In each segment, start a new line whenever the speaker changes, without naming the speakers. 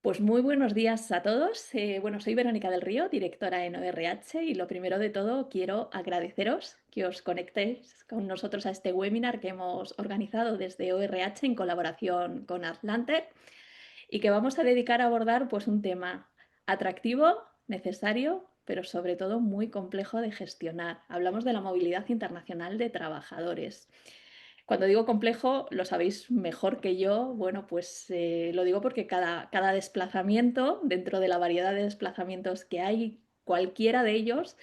Pues muy buenos días a todos. Bueno, soy Verónica del Río, directora en ORH, y lo primero de todo quiero agradeceros que os conectéis con nosotros a este webinar que hemos organizado desde ORH en colaboración con Atlante y que vamos a dedicar a abordar pues, un tema atractivo, necesario, pero sobre todo muy complejo de gestionar. Hablamos de la movilidad internacional de trabajadores. Cuando digo complejo, lo sabéis mejor que yo. Bueno, pues lo digo porque cada desplazamiento, dentro de la variedad de desplazamientos que hay, cualquiera de ellos,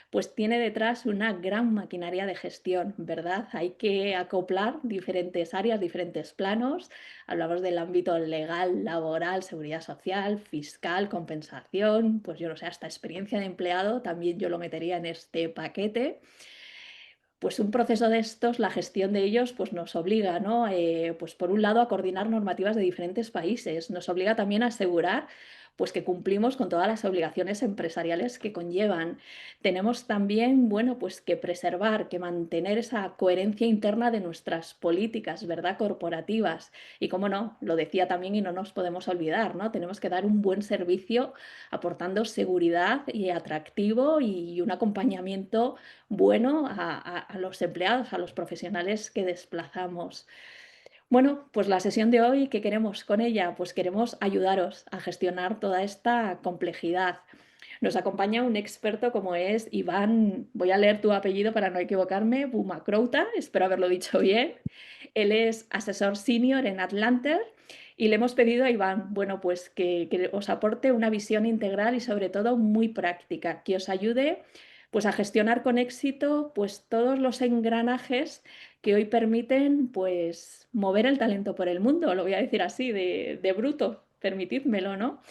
pues tiene detrás una gran maquinaria de gestión, ¿verdad? Hay que acoplar diferentes áreas, diferentes planos. Hablamos del ámbito legal, laboral, seguridad social, fiscal, compensación, pues yo no sé, hasta experiencia de empleado, también yo lo metería en este paquete. Pues un proceso de estos, la gestión de ellos, pues nos obliga, ¿no? Pues por un lado a coordinar normativas de diferentes países, nos obliga también a asegurar pues que cumplimos con todas las obligaciones empresariales que conllevan. Tenemos también, bueno, pues que preservar, que mantener esa coherencia interna de nuestras políticas, ¿verdad? Corporativas. Y cómo no, lo decía también y no nos podemos olvidar, ¿no? Tenemos que dar un buen servicio aportando seguridad y atractivo y un acompañamiento bueno a los empleados, a los profesionales que desplazamos. Bueno, pues la sesión de hoy, ¿qué queremos con ella? Pues queremos ayudaros a gestionar toda esta complejidad. Nos acompaña un experto como es Iván, voy a leer tu apellido para no equivocarme, Bumacrouta, espero haberlo dicho bien. Él es asesor senior en Atlanter y le hemos pedido a Iván, bueno, pues que os aporte una visión integral y sobre todo muy práctica, que os ayude pues a gestionar con éxito pues todos los engranajes que hoy permiten pues mover el talento por el mundo, lo voy a decir así, de bruto, permitidmelo, ¿no?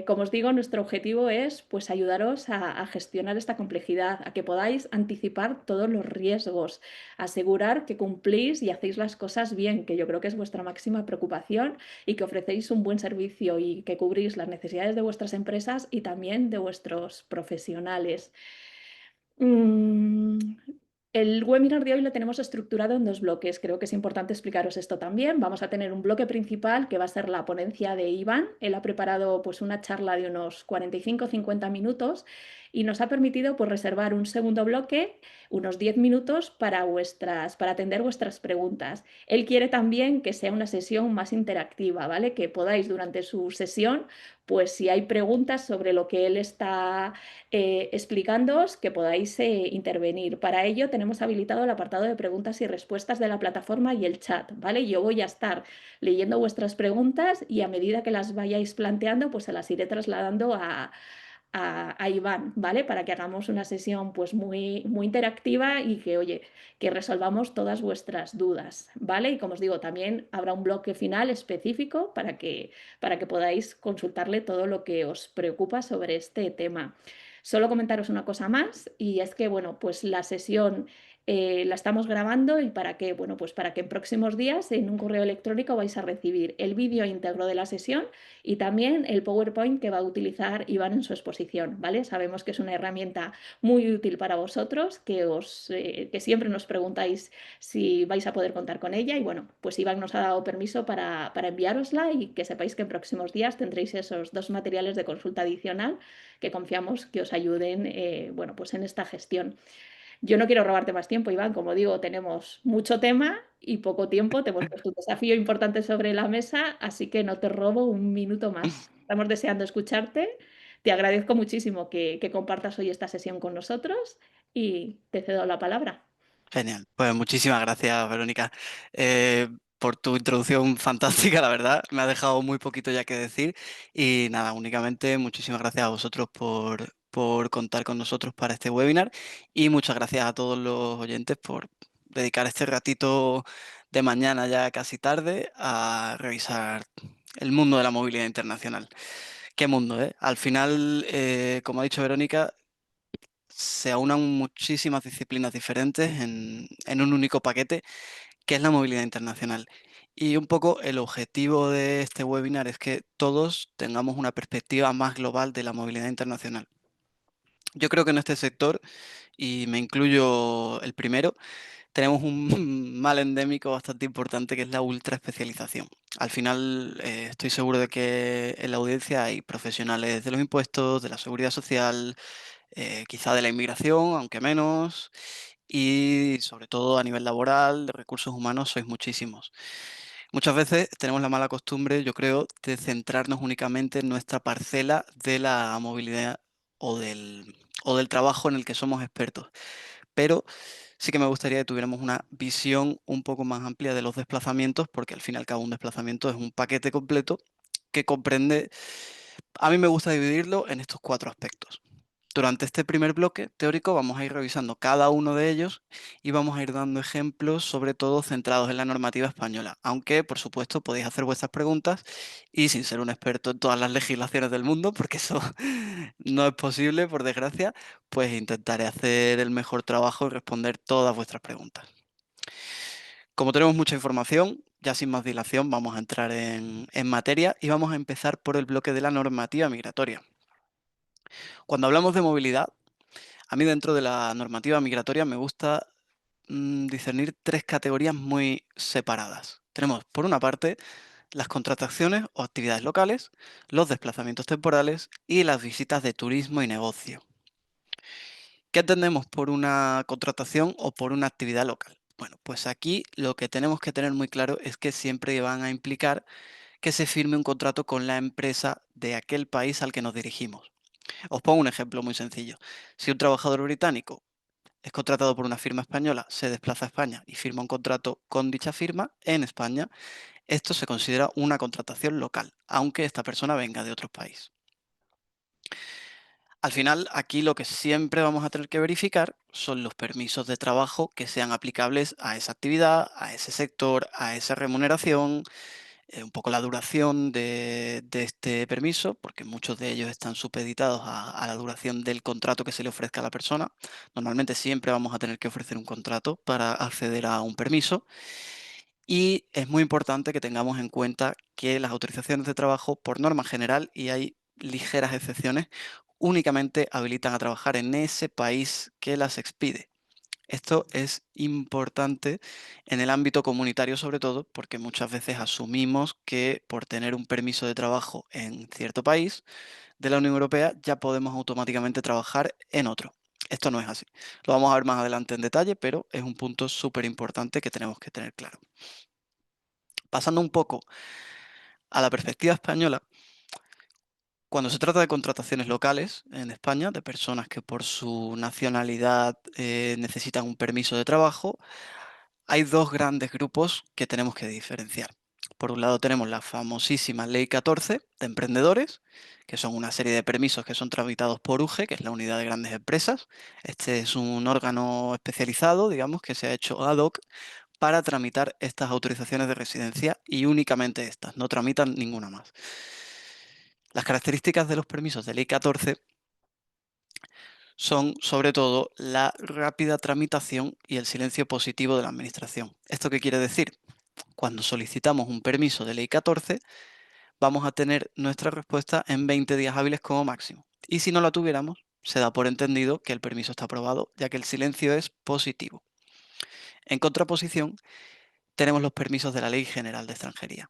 Como os digo, nuestro objetivo es pues, ayudaros a gestionar esta complejidad, a que podáis anticipar todos los riesgos, asegurar que cumplís y hacéis las cosas bien, que yo creo que es vuestra máxima preocupación, y que ofrecéis un buen servicio y que cubrís las necesidades de vuestras empresas y también de vuestros profesionales. Mm, el webinar de hoy lo tenemos estructurado en dos bloques. Creo que es importante explicaros esto también. Vamos a tener un bloque principal que va a ser la ponencia de Iván. Él ha preparado pues, una charla de unos 45-50 minutos y nos ha permitido pues, reservar un segundo bloque, unos 10 minutos para atender vuestras preguntas. Él quiere también que sea una sesión más interactiva, ¿vale? Que podáis durante su sesión, pues si hay preguntas sobre lo que él está explicándoos, que podáis intervenir. Para ello tenemos habilitado el apartado de preguntas y respuestas de la plataforma y el chat, ¿vale? Yo voy a estar leyendo vuestras preguntas y a medida que las vayáis planteando, pues se las iré trasladando a Iván, ¿vale? Para que hagamos una sesión pues muy interactiva y que, oye, que resolvamos todas vuestras dudas, ¿vale? Y como os digo, también habrá un bloque final específico para que podáis consultarle todo lo que os preocupa sobre este tema. Solo comentaros una cosa más y es que, bueno, pues la sesión la estamos grabando y para que, bueno, pues para que en próximos días en un correo electrónico vais a recibir el vídeo íntegro de la sesión y también el PowerPoint que va a utilizar Iván en su exposición, ¿vale? Sabemos que es una herramienta muy útil para vosotros, que siempre nos preguntáis si vais a poder contar con ella y bueno, pues Iván nos ha dado permiso para enviárosla y que sepáis que en próximos días tendréis esos dos materiales de consulta adicional que confiamos que os ayuden, bueno, pues en esta gestión. Yo no quiero robarte más tiempo, Iván. Como digo, tenemos mucho tema y poco tiempo. Te hemos puesto un desafío importante sobre la mesa, así que no te robo un minuto más. Estamos deseando escucharte. Te agradezco muchísimo que compartas hoy esta sesión con nosotros y te cedo la palabra.
Genial. Pues muchísimas gracias, Verónica, por tu introducción fantástica, la verdad. Me ha dejado muy poquito ya que decir. Y nada, únicamente muchísimas gracias a vosotros por contar con nosotros para este webinar. Y muchas gracias a todos los oyentes por dedicar este ratito de mañana ya casi tarde a revisar el mundo de la movilidad internacional. ¿Qué mundo, eh? Al final, como ha dicho Verónica, se aunan muchísimas disciplinas diferentes en un único paquete, que es la movilidad internacional. Y un poco el objetivo de este webinar es que todos tengamos una perspectiva más global de la movilidad internacional. Yo creo que en este sector, y me incluyo el primero, tenemos un mal endémico bastante importante que es la ultraespecialización. Al final, estoy seguro de que en la audiencia hay profesionales de los impuestos, de la seguridad social, quizá de la inmigración, aunque menos, y sobre todo a nivel laboral, de recursos humanos, sois muchísimos. Muchas veces tenemos la mala costumbre, yo creo, de centrarnos únicamente en nuestra parcela de la movilidad o del trabajo en el que somos expertos. Pero sí que me gustaría que tuviéramos una visión un poco más amplia de los desplazamientos, porque al fin y al cabo un desplazamiento es un paquete completo que comprende, a mí me gusta dividirlo en estos cuatro aspectos. Durante este primer bloque teórico vamos a ir revisando cada uno de ellos y vamos a ir dando ejemplos, sobre todo centrados en la normativa española, aunque por supuesto podéis hacer vuestras preguntas y sin ser un experto en todas las legislaciones del mundo, porque eso no es posible, por desgracia, pues intentaré hacer el mejor trabajo y responder todas vuestras preguntas. Como tenemos mucha información, ya sin más dilación vamos a entrar en materia y vamos a empezar por el bloque de la normativa migratoria. Cuando hablamos de movilidad, a mí dentro de la normativa migratoria me gusta discernir tres categorías muy separadas. Tenemos, por una parte, las contrataciones o actividades locales, los desplazamientos temporales y las visitas de turismo y negocio. ¿Qué entendemos por una contratación o por una actividad local? Bueno, pues aquí lo que tenemos que tener muy claro es que siempre van a implicar que se firme un contrato con la empresa de aquel país al que nos dirigimos. Os pongo un ejemplo muy sencillo. Si un trabajador británico es contratado por una firma española, se desplaza a España y firma un contrato con dicha firma en España, esto se considera una contratación local, aunque esta persona venga de otro país. Al final, aquí lo que siempre vamos a tener que verificar son los permisos de trabajo que sean aplicables a esa actividad, a ese sector, a esa remuneración, un poco la duración de este permiso, porque muchos de ellos están supeditados a la duración del contrato que se le ofrezca a la persona. Normalmente siempre vamos a tener que ofrecer un contrato para acceder a un permiso. Y es muy importante que tengamos en cuenta que las autorizaciones de trabajo, por norma general, y hay ligeras excepciones, únicamente habilitan a trabajar en ese país que las expide. Esto es importante en el ámbito comunitario sobre todo, porque muchas veces asumimos que por tener un permiso de trabajo en cierto país de la Unión Europea ya podemos automáticamente trabajar en otro. Esto no es así. Lo vamos a ver más adelante en detalle, pero es un punto súper importante que tenemos que tener claro. Pasando un poco a la perspectiva española, cuando se trata de contrataciones locales en España, de personas que por su nacionalidad necesitan un permiso de trabajo, hay dos grandes grupos que tenemos que diferenciar. Por un lado tenemos la famosísima Ley 14 de emprendedores, que son una serie de permisos que son tramitados por UGE, que es la Unidad de Grandes Empresas. Este es un órgano especializado, digamos, que se ha hecho ad hoc para tramitar estas autorizaciones de residencia y únicamente estas, no tramitan ninguna más. Las características de los permisos de Ley 14 son sobre todo la rápida tramitación y el silencio positivo de la Administración. ¿Esto qué quiere decir? Cuando solicitamos un permiso de Ley 14, vamos a tener nuestra respuesta en 20 días hábiles como máximo. Y si no la tuviéramos, se da por entendido que el permiso está aprobado, ya que el silencio es positivo. En contraposición, tenemos los permisos de la Ley General de Extranjería.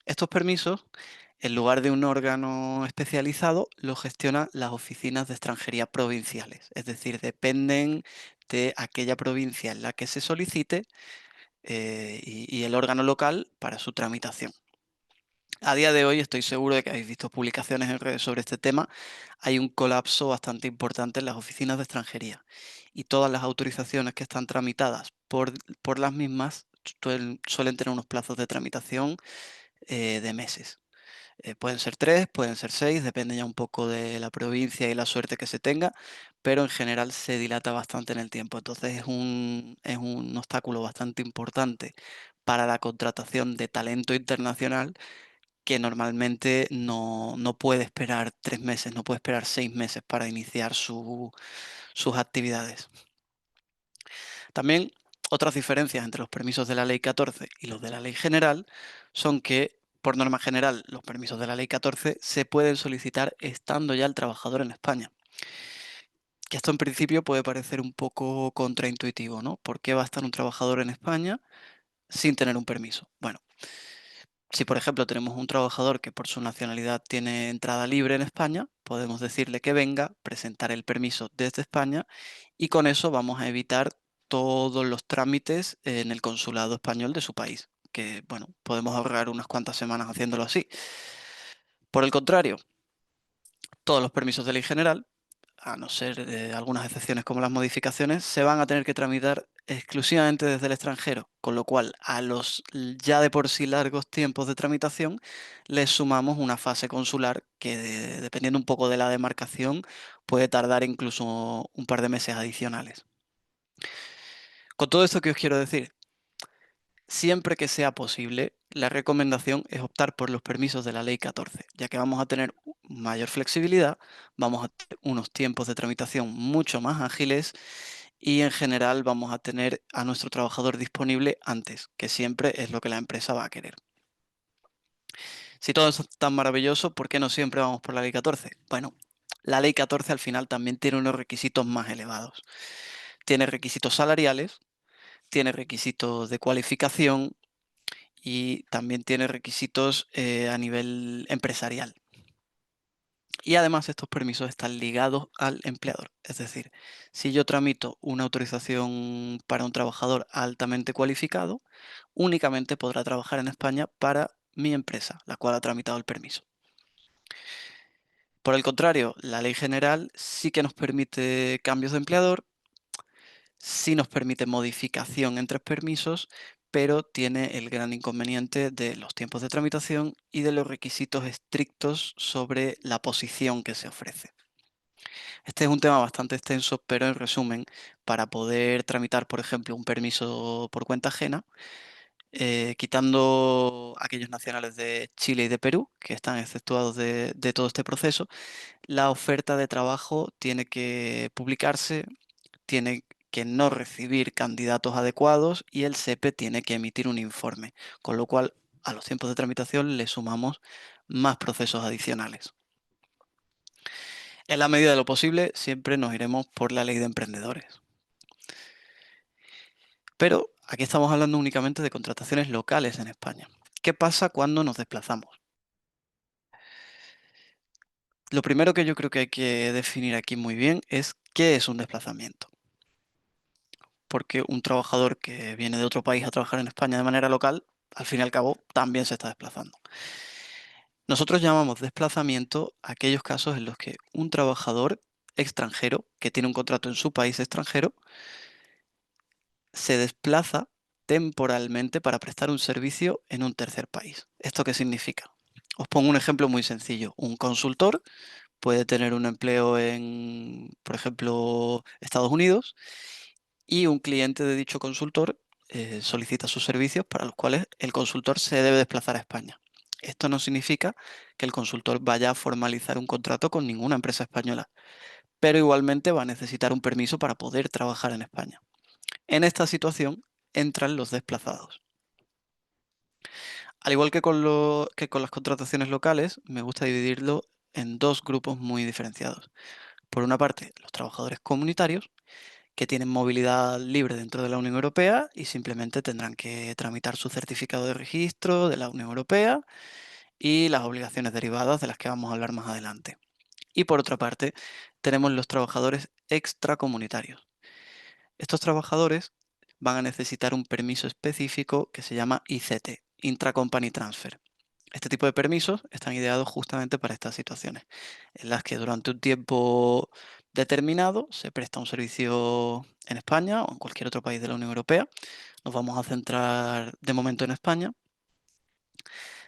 Estos permisos, en lugar de un órgano especializado, los gestionan las oficinas de extranjería provinciales, es decir, dependen de aquella provincia en la que se solicite y el órgano local para su tramitación. A día de hoy estoy seguro de que habéis visto publicaciones en redes sobre este tema. Hay un colapso bastante importante en las oficinas de extranjería y todas las autorizaciones que están tramitadas por las mismas suelen tener unos plazos de tramitación de meses. Pueden ser 3, pueden ser 6, depende ya un poco de la provincia y la suerte que se tenga, pero en general se dilata bastante en el tiempo. Entonces es un obstáculo bastante importante para la contratación de talento internacional que normalmente no puede esperar 3 meses, no puede esperar 6 meses para iniciar sus actividades. También otras diferencias entre los permisos de la Ley 14 y los de la Ley General son que, por norma general, los permisos de la Ley 14 se pueden solicitar estando ya el trabajador en España. Que esto en principio puede parecer un poco contraintuitivo, ¿no? ¿Por qué va a estar un trabajador en España sin tener un permiso? Bueno, Si, por ejemplo, tenemos un trabajador que por su nacionalidad tiene entrada libre en España, podemos decirle que venga, presentar el permiso desde España y con eso vamos a evitar todos los trámites en el consulado español de su país, que, bueno, podemos ahorrar unas cuantas semanas haciéndolo así. Por el contrario, todos los permisos de ley general, a no ser algunas excepciones como las modificaciones, se van a tener que tramitar exclusivamente desde el extranjero, con lo cual a los ya de por sí largos tiempos de tramitación les sumamos una fase consular que, dependiendo un poco de la demarcación, puede tardar incluso un par de meses adicionales. Con todo esto que os quiero decir, siempre que sea posible, la recomendación es optar por los permisos de la Ley 14, ya que vamos a tener mayor flexibilidad, vamos a tener unos tiempos de tramitación mucho más ágiles y en general vamos a tener a nuestro trabajador disponible antes, que siempre es lo que la empresa va a querer. Si todo eso es tan maravilloso, ¿por qué no siempre vamos por la Ley 14? Bueno, la Ley 14 al final también tiene unos requisitos más elevados. Tiene requisitos salariales, tiene requisitos de cualificación, y también tiene requisitos a nivel empresarial. Y además estos permisos están ligados al empleador. Es decir, si yo tramito una autorización para un trabajador altamente cualificado, únicamente podrá trabajar en España para mi empresa, la cual ha tramitado el permiso. Por el contrario, la ley general sí que nos permite cambios de empleador, sí nos permite modificación entre permisos, pero tiene el gran inconveniente de los tiempos de tramitación y de los requisitos estrictos sobre la posición que se ofrece. Este es un tema bastante extenso, pero en resumen, para poder tramitar, por ejemplo, un permiso por cuenta ajena, quitando aquellos nacionales de Chile y de Perú, que están exceptuados de todo este proceso, la oferta de trabajo tiene que publicarse, tiene que no recibir candidatos adecuados y el SEPE tiene que emitir un informe, con lo cual a los tiempos de tramitación le sumamos más procesos adicionales. En la medida de lo posible, siempre nos iremos por la ley de emprendedores. Pero aquí estamos hablando únicamente de contrataciones locales en España. ¿Qué pasa cuando nos desplazamos? Lo primero que yo creo que hay que definir aquí muy bien es qué es un desplazamiento. Porque un trabajador que viene de otro país a trabajar en España de manera local, al fin y al cabo, también se está desplazando. Nosotros llamamos desplazamiento a aquellos casos en los que un trabajador extranjero que tiene un contrato en su país extranjero se desplaza temporalmente para prestar un servicio en un tercer país. ¿Esto qué significa? Os pongo un ejemplo muy sencillo. Un consultor puede tener un empleo en, por ejemplo, Estados Unidos y un cliente de dicho consultor solicita sus servicios para los cuales el consultor se debe desplazar a España. Esto no significa que el consultor vaya a formalizar un contrato con ninguna empresa española, pero igualmente va a necesitar un permiso para poder trabajar en España. En esta situación entran los desplazados. Al igual que que con las contrataciones locales, me gusta dividirlo en dos grupos muy diferenciados. Por una parte, los trabajadores comunitarios, que tienen movilidad libre dentro de la Unión Europea y simplemente tendrán que tramitar su certificado de registro de la Unión Europea y las obligaciones derivadas de las que vamos a hablar más adelante. Y por otra parte, tenemos los trabajadores extracomunitarios. Estos trabajadores van a necesitar un permiso específico que se llama ICT, Intracompany Transfer. Este tipo de permisos están ideados justamente para estas situaciones, en las que durante un tiempo determinado se presta un servicio en España o en cualquier otro país de la Unión Europea. Nos vamos a centrar de momento en España,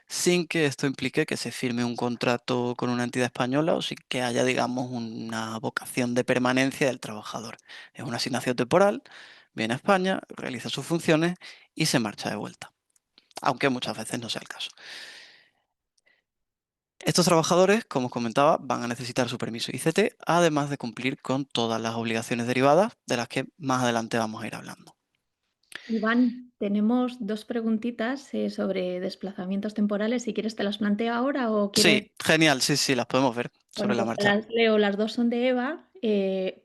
sin que esto implique que se firme un contrato con una entidad española o sin que haya, digamos, una vocación de permanencia del trabajador. Es una asignación temporal, viene a España, realiza sus funciones y se marcha de vuelta, aunque muchas veces no sea el caso. Estos trabajadores, como os comentaba, van a necesitar su permiso ICT, además de cumplir con todas las obligaciones derivadas de las que más adelante vamos a ir hablando.
Iván, tenemos 2 preguntitas, sobre desplazamientos temporales, si quieres te las planteo ahora o quieres.
Sí, genial, sí, sí, las podemos ver sobre
Bueno,
la
pues te
marcha.
las leo, las 2 son de Eva.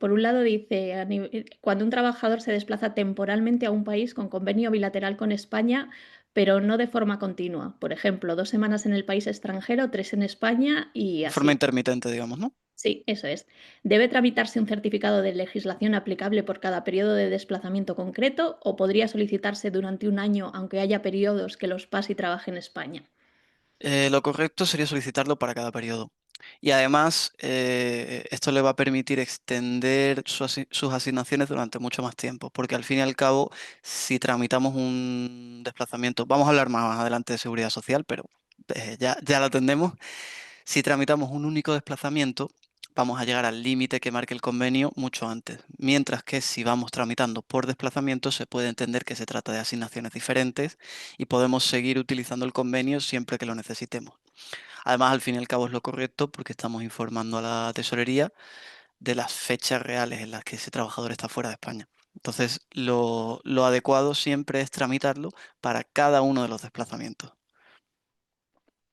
Por un lado dice, cuando un trabajador se desplaza temporalmente a un país con convenio bilateral con España, pero no de forma continua. Por ejemplo, 2 semanas en el país extranjero, 3 en España y
De forma
así.
intermitente, digamos, ¿no?
Sí, eso es. ¿Debe tramitarse un certificado de legislación aplicable por cada periodo de desplazamiento concreto o podría solicitarse durante un año aunque haya periodos que los pase y trabaje en España?
Lo correcto sería solicitarlo para cada periodo. Y además, esto le va a permitir extender sus asignaciones durante mucho más tiempo, porque al fin y al cabo, si tramitamos un desplazamiento, vamos a hablar más adelante de seguridad social, pero ya lo atendemos. Si tramitamos un único desplazamiento, vamos a llegar al límite que marque el convenio mucho antes, mientras que si vamos tramitando por desplazamiento se puede entender que se trata de asignaciones diferentes y podemos seguir utilizando el convenio siempre que lo necesitemos. Además, al fin y al cabo es lo correcto porque estamos informando a la tesorería de las fechas reales en las que ese trabajador está fuera de España. Entonces, lo adecuado siempre es tramitarlo para cada uno de los desplazamientos.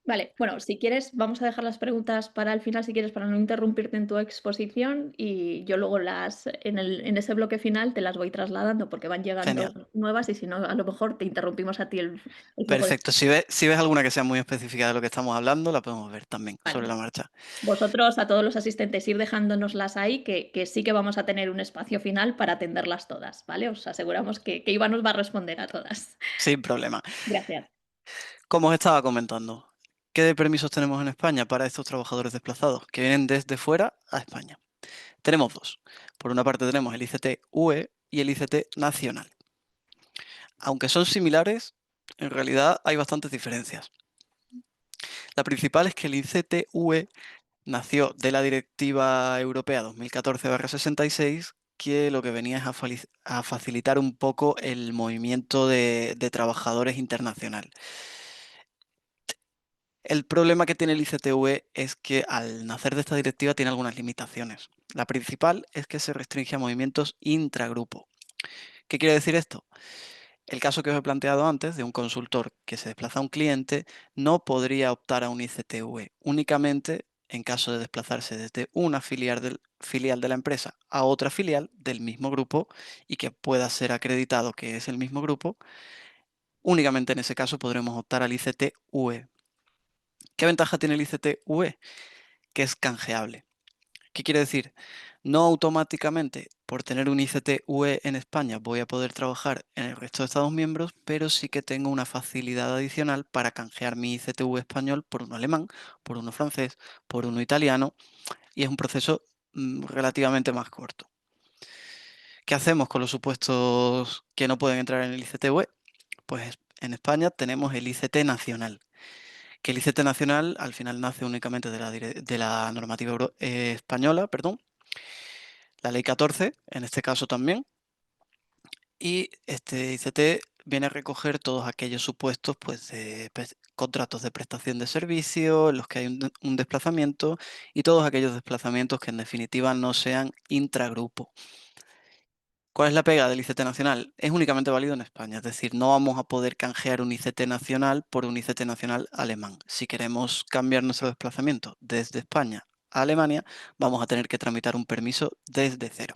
Vale, bueno, si quieres, vamos a dejar las preguntas para el final, si quieres, para no interrumpirte en tu exposición y yo luego en ese bloque final te las voy trasladando porque van
Genial.
llegando nuevas y si no, a lo mejor te interrumpimos a ti el flujo de...
Perfecto. Si ves alguna que sea muy específica de lo que estamos hablando, la podemos ver también sobre
Vale.
la marcha.
Vosotros, a todos los asistentes, ir dejándonoslas ahí, que sí que vamos a tener un espacio final para atenderlas todas, ¿vale? Os aseguramos que Iva nos va a responder a todas.
Sin problema.
Gracias.
Como os estaba comentando, ¿qué permisos tenemos en España para estos trabajadores desplazados que vienen desde fuera a España? Tenemos dos. Por una parte tenemos el ICT-UE y el ICT nacional. Aunque son similares, en realidad hay bastantes diferencias. La principal es que el ICT-UE nació de la Directiva Europea 2014/66, que lo que venía es a facilitar un poco el movimiento de trabajadores internacional. El problema que tiene el ICTV es que al nacer de esta directiva tiene algunas limitaciones. La principal es que se restringe a movimientos intragrupo. ¿Qué quiere decir esto? El caso que os he planteado antes de un consultor que se desplaza a un cliente no podría optar a un ICTV únicamente en caso de desplazarse desde una filial de la empresa a otra filial del mismo grupo y que pueda ser acreditado que es el mismo grupo. Únicamente en ese caso podremos optar al ICTV. ¿Qué ventaja tiene el ICTV? Que es canjeable. ¿Qué quiere decir? No automáticamente por tener un ICT-UE en España voy a poder trabajar en el resto de Estados miembros, pero sí que tengo una facilidad adicional para canjear mi ICT-UE español por uno alemán, por uno francés, por uno italiano, y es un proceso relativamente más corto. ¿Qué hacemos con los supuestos que no pueden entrar en el ICT-UE? Pues en España tenemos el ICT nacional, que el ICT nacional al final nace únicamente de la normativa española, perdón, la ley 14, en este caso también, y este ICT viene a recoger todos aquellos supuestos pues, de contratos de prestación de servicio, en los que hay un desplazamiento y todos aquellos desplazamientos que en definitiva no sean intragrupo. ¿Cuál es la pega del ICT nacional? Es únicamente válido en España, es decir, no vamos a poder canjear un ICT nacional por un ICT nacional alemán. Si queremos cambiar nuestro desplazamiento desde España a Alemania, vamos a tener que tramitar un permiso desde cero.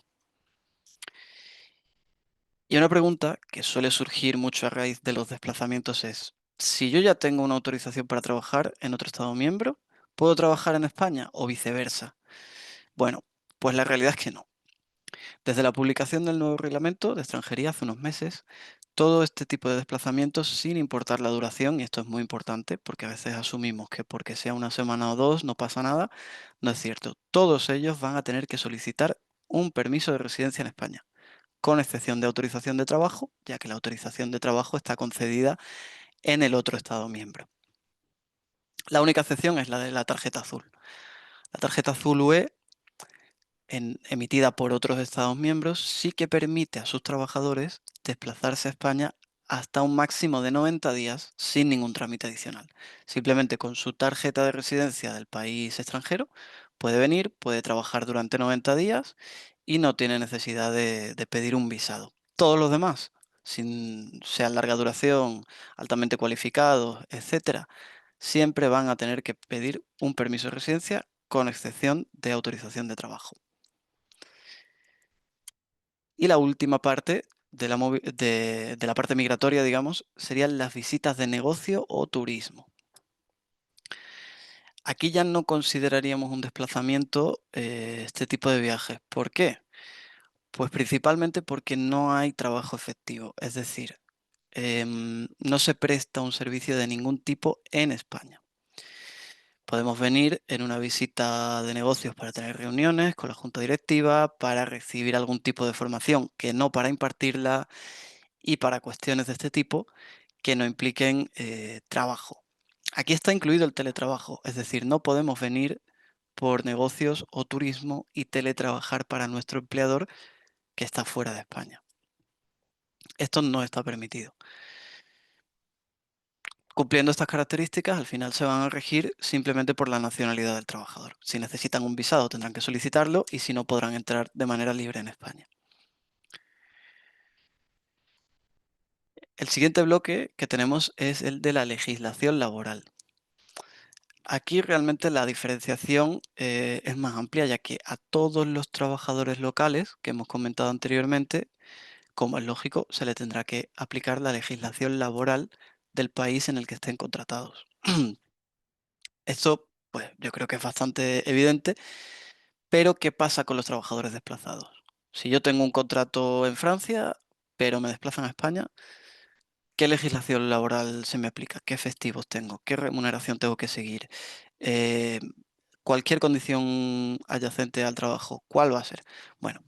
Y una pregunta que suele surgir mucho a raíz de los desplazamientos es, si yo ya tengo una autorización para trabajar en otro Estado miembro, ¿puedo trabajar en España o viceversa? Bueno, pues la realidad es que no. Desde la publicación del nuevo reglamento de extranjería hace unos meses, todo este tipo de desplazamientos, sin importar la duración, y esto es muy importante porque a veces asumimos que porque sea una semana o dos no pasa nada, no es cierto. Todos ellos van a tener que solicitar un permiso de residencia en España, con excepción de autorización de trabajo, ya que la autorización de trabajo está concedida en el otro Estado miembro. La única excepción es la de la tarjeta azul. La tarjeta azul UE, emitida por otros Estados miembros, sí que permite a sus trabajadores desplazarse a España hasta un máximo de 90 días sin ningún trámite adicional. Simplemente con su tarjeta de residencia del país extranjero puede venir, puede trabajar durante 90 días y no tiene necesidad de pedir un visado. Todos los demás, sin sean larga duración, altamente cualificados, etcétera, siempre van a tener que pedir un permiso de residencia con excepción de autorización de trabajo. Y la última parte de la parte migratoria, digamos, serían las visitas de negocio o turismo. Aquí ya no consideraríamos un desplazamiento este tipo de viajes. ¿Por qué? Pues principalmente porque no hay trabajo efectivo, es decir, no se presta un servicio de ningún tipo en España. Podemos venir en una visita de negocios para tener reuniones con la junta directiva, para recibir algún tipo de formación, que no para impartirla, y para cuestiones de este tipo que no impliquen trabajo. Aquí está incluido el teletrabajo, es decir, no podemos venir por negocios o turismo y teletrabajar para nuestro empleador que está fuera de España. Esto no está permitido. Cumpliendo estas características, al final se van a regir simplemente por la nacionalidad del trabajador. Si necesitan un visado, tendrán que solicitarlo y si no, podrán entrar de manera libre en España. El siguiente bloque que tenemos es el de la legislación laboral. Aquí realmente la diferenciación es más amplia, ya que a todos los trabajadores locales que hemos comentado anteriormente, como es lógico, se le tendrá que aplicar la legislación laboral del país en el que estén contratados. Esto, pues yo creo que es bastante evidente, pero ¿qué pasa con los trabajadores desplazados? Si yo tengo un contrato en Francia, pero me desplazan a España, ¿qué legislación laboral se me aplica? ¿Qué festivos tengo? ¿Qué remuneración tengo que seguir? Eh, Cualquier condición adyacente al trabajo, ¿cuál va a ser? Bueno,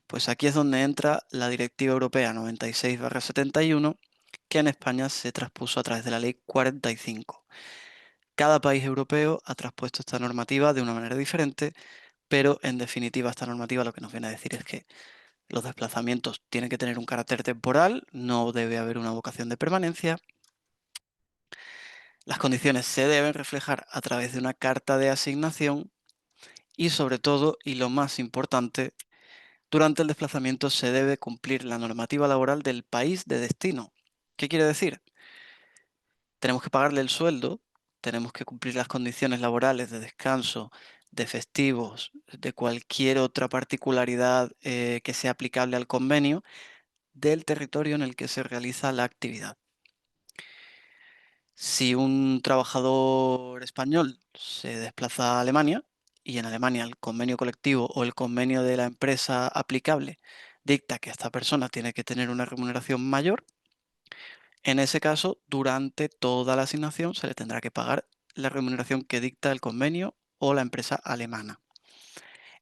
pues aquí es donde entra la Directiva Europea 96/71, que en España se traspuso a través de la Ley 45. Cada país europeo ha traspuesto esta normativa de una manera diferente, pero en definitiva esta normativa lo que nos viene a decir es que los desplazamientos tienen que tener un carácter temporal, no debe haber una vocación de permanencia. Las condiciones se deben reflejar a través de una carta de asignación y sobre todo, y lo más importante, durante el desplazamiento se debe cumplir la normativa laboral del país de destino. ¿Qué quiere decir? Tenemos que pagarle el sueldo, tenemos que cumplir las condiciones laborales de descanso, de festivos, de cualquier otra particularidad que sea aplicable al convenio del territorio en el que se realiza la actividad. Si un trabajador español se desplaza a Alemania y en Alemania el convenio colectivo o el convenio de la empresa aplicable dicta que esta persona tiene que tener una remuneración mayor, en ese caso, durante toda la asignación se le tendrá que pagar la remuneración que dicta el convenio o la empresa alemana.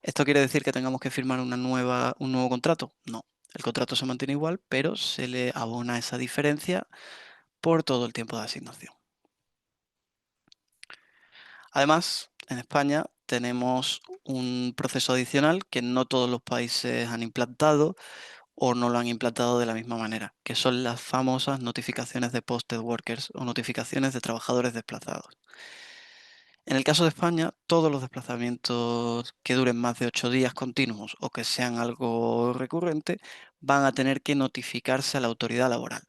¿Esto quiere decir que tengamos que firmar un nuevo contrato? No. El contrato se mantiene igual, pero se le abona esa diferencia por todo el tiempo de asignación. Además, en España tenemos un proceso adicional que no todos los países han implantado o no lo han implantado de la misma manera, que son las famosas notificaciones de posted workers o notificaciones de trabajadores desplazados. En el caso de España, todos los desplazamientos que duren más de 8 días continuos o que sean algo recurrente van a tener que notificarse a la autoridad laboral.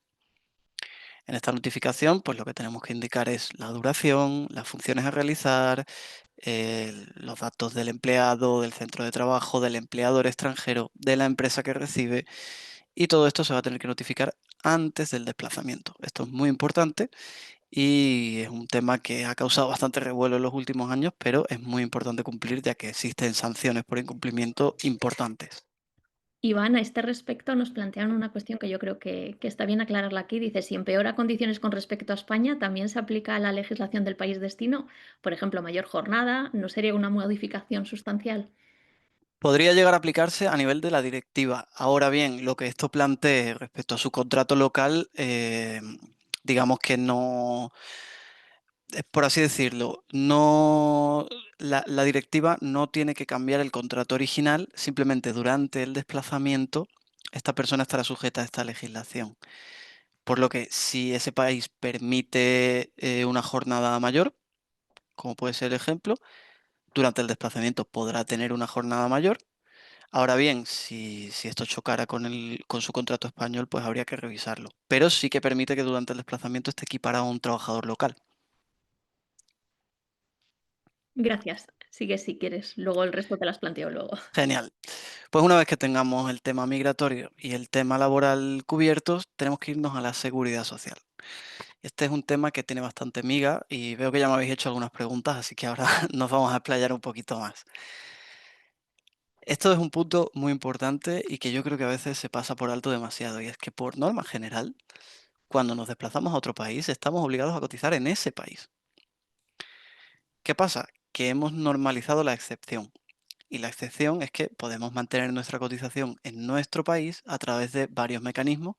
En esta notificación, pues lo que tenemos que indicar es la duración, las funciones a realizar, los datos del empleado, del centro de trabajo, del empleador extranjero, de la empresa que recibe, y todo esto se va a tener que notificar antes del desplazamiento. Esto es muy importante y es un tema que ha causado bastante revuelo en los últimos años, pero es muy importante cumplir ya que existen sanciones por incumplimiento importantes.
Iván, a este respecto nos plantean una cuestión que yo creo que está bien aclararla aquí. Dice, si empeora condiciones con respecto a España, ¿también se aplica la legislación del país destino? Por ejemplo, mayor jornada, ¿no sería una modificación sustancial?
Podría llegar a aplicarse a nivel de la directiva. Ahora bien, lo que esto plantee respecto a su contrato local, digamos que no, por así decirlo, no, la directiva no tiene que cambiar el contrato original, simplemente durante el desplazamiento esta persona estará sujeta a esta legislación. Por lo que si ese país permite una jornada mayor, como puede ser el ejemplo, durante el desplazamiento podrá tener una jornada mayor. Ahora bien, si esto chocara con su contrato español, pues habría que revisarlo. Pero sí que permite que durante el desplazamiento esté equiparado a un trabajador local.
Gracias. Sigue si quieres, luego el resto te las planteo luego.
Genial. Pues una vez que tengamos el tema migratorio y el tema laboral cubiertos, tenemos que irnos a la seguridad social. Este es un tema que tiene bastante miga y veo que ya me habéis hecho algunas preguntas, así que ahora nos vamos a explayar un poquito más. Esto es un punto muy importante y que yo creo que a veces se pasa por alto demasiado, y es que por norma general, cuando nos desplazamos a otro país, estamos obligados a cotizar en ese país. ¿Qué pasa? Que hemos normalizado la excepción. Y la excepción es que podemos mantener nuestra cotización en nuestro país a través de varios mecanismos,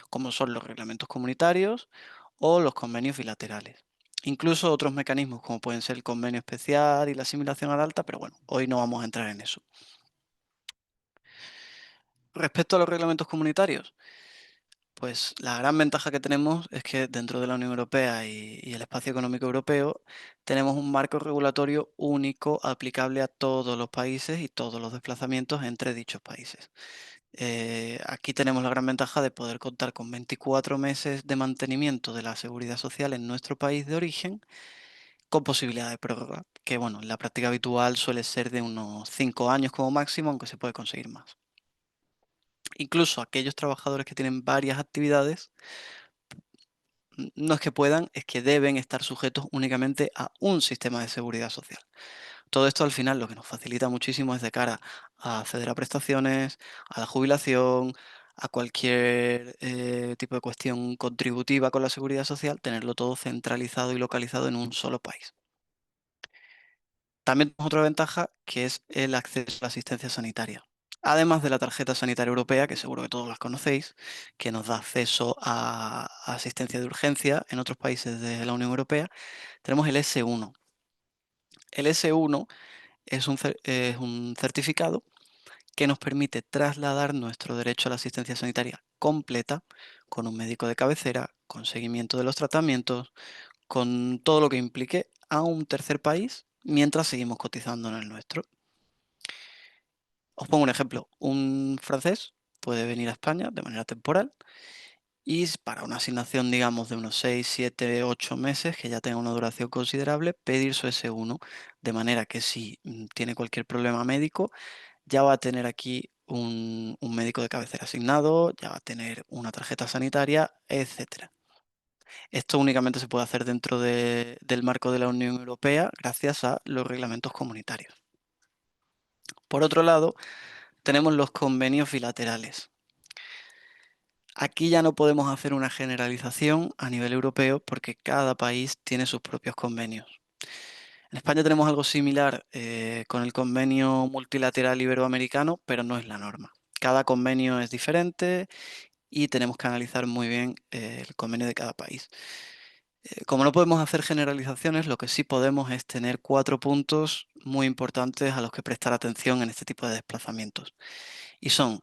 como son los reglamentos comunitarios o los convenios bilaterales. Incluso otros mecanismos como pueden ser el convenio especial y la asimilación al alta, pero bueno, hoy no vamos a entrar en eso. Respecto a los reglamentos comunitarios, pues la gran ventaja que tenemos es que dentro de la Unión Europea y el Espacio Económico Europeo tenemos un marco regulatorio único aplicable a todos los países y todos los desplazamientos entre dichos países. Aquí tenemos la gran ventaja de poder contar con 24 meses de mantenimiento de la seguridad social en nuestro país de origen, con posibilidad de prórroga, que bueno, en la práctica habitual suele ser de unos 5 años como máximo, aunque se puede conseguir más. Incluso aquellos trabajadores que tienen varias actividades, no es que puedan, es que deben estar sujetos únicamente a un sistema de seguridad social. Todo esto al final lo que nos facilita muchísimo es de cara a acceder a prestaciones, a la jubilación, a cualquier tipo de cuestión contributiva con la seguridad social, tenerlo todo centralizado y localizado en un solo país. También tenemos otra ventaja que es el acceso a la asistencia sanitaria. Además de la tarjeta sanitaria europea, que seguro que todos las conocéis, que nos da acceso a asistencia de urgencia en otros países de la Unión Europea, tenemos el S1. El S1 es un certificado que nos permite trasladar nuestro derecho a la asistencia sanitaria completa con un médico de cabecera, con seguimiento de los tratamientos, con todo lo que implique a un tercer país mientras seguimos cotizando en el nuestro. Os pongo un ejemplo. Un francés puede venir a España de manera temporal y para una asignación, digamos, de unos 6, 7, 8 meses, que ya tenga una duración considerable, pedir su S1, de manera que si tiene cualquier problema médico, ya va a tener aquí un médico de cabecera asignado, ya va a tener una tarjeta sanitaria, etcétera. Esto únicamente se puede hacer dentro del marco de la Unión Europea gracias a los reglamentos comunitarios. Por otro lado, tenemos los convenios bilaterales. Aquí ya no podemos hacer una generalización a nivel europeo porque cada país tiene sus propios convenios. En España tenemos algo similar con el convenio multilateral iberoamericano, pero no es la norma. Cada convenio es diferente y tenemos que analizar muy bien el convenio de cada país. Como no podemos hacer generalizaciones, lo que sí podemos es tener 4 puntos muy importantes a los que prestar atención en este tipo de desplazamientos. Y son,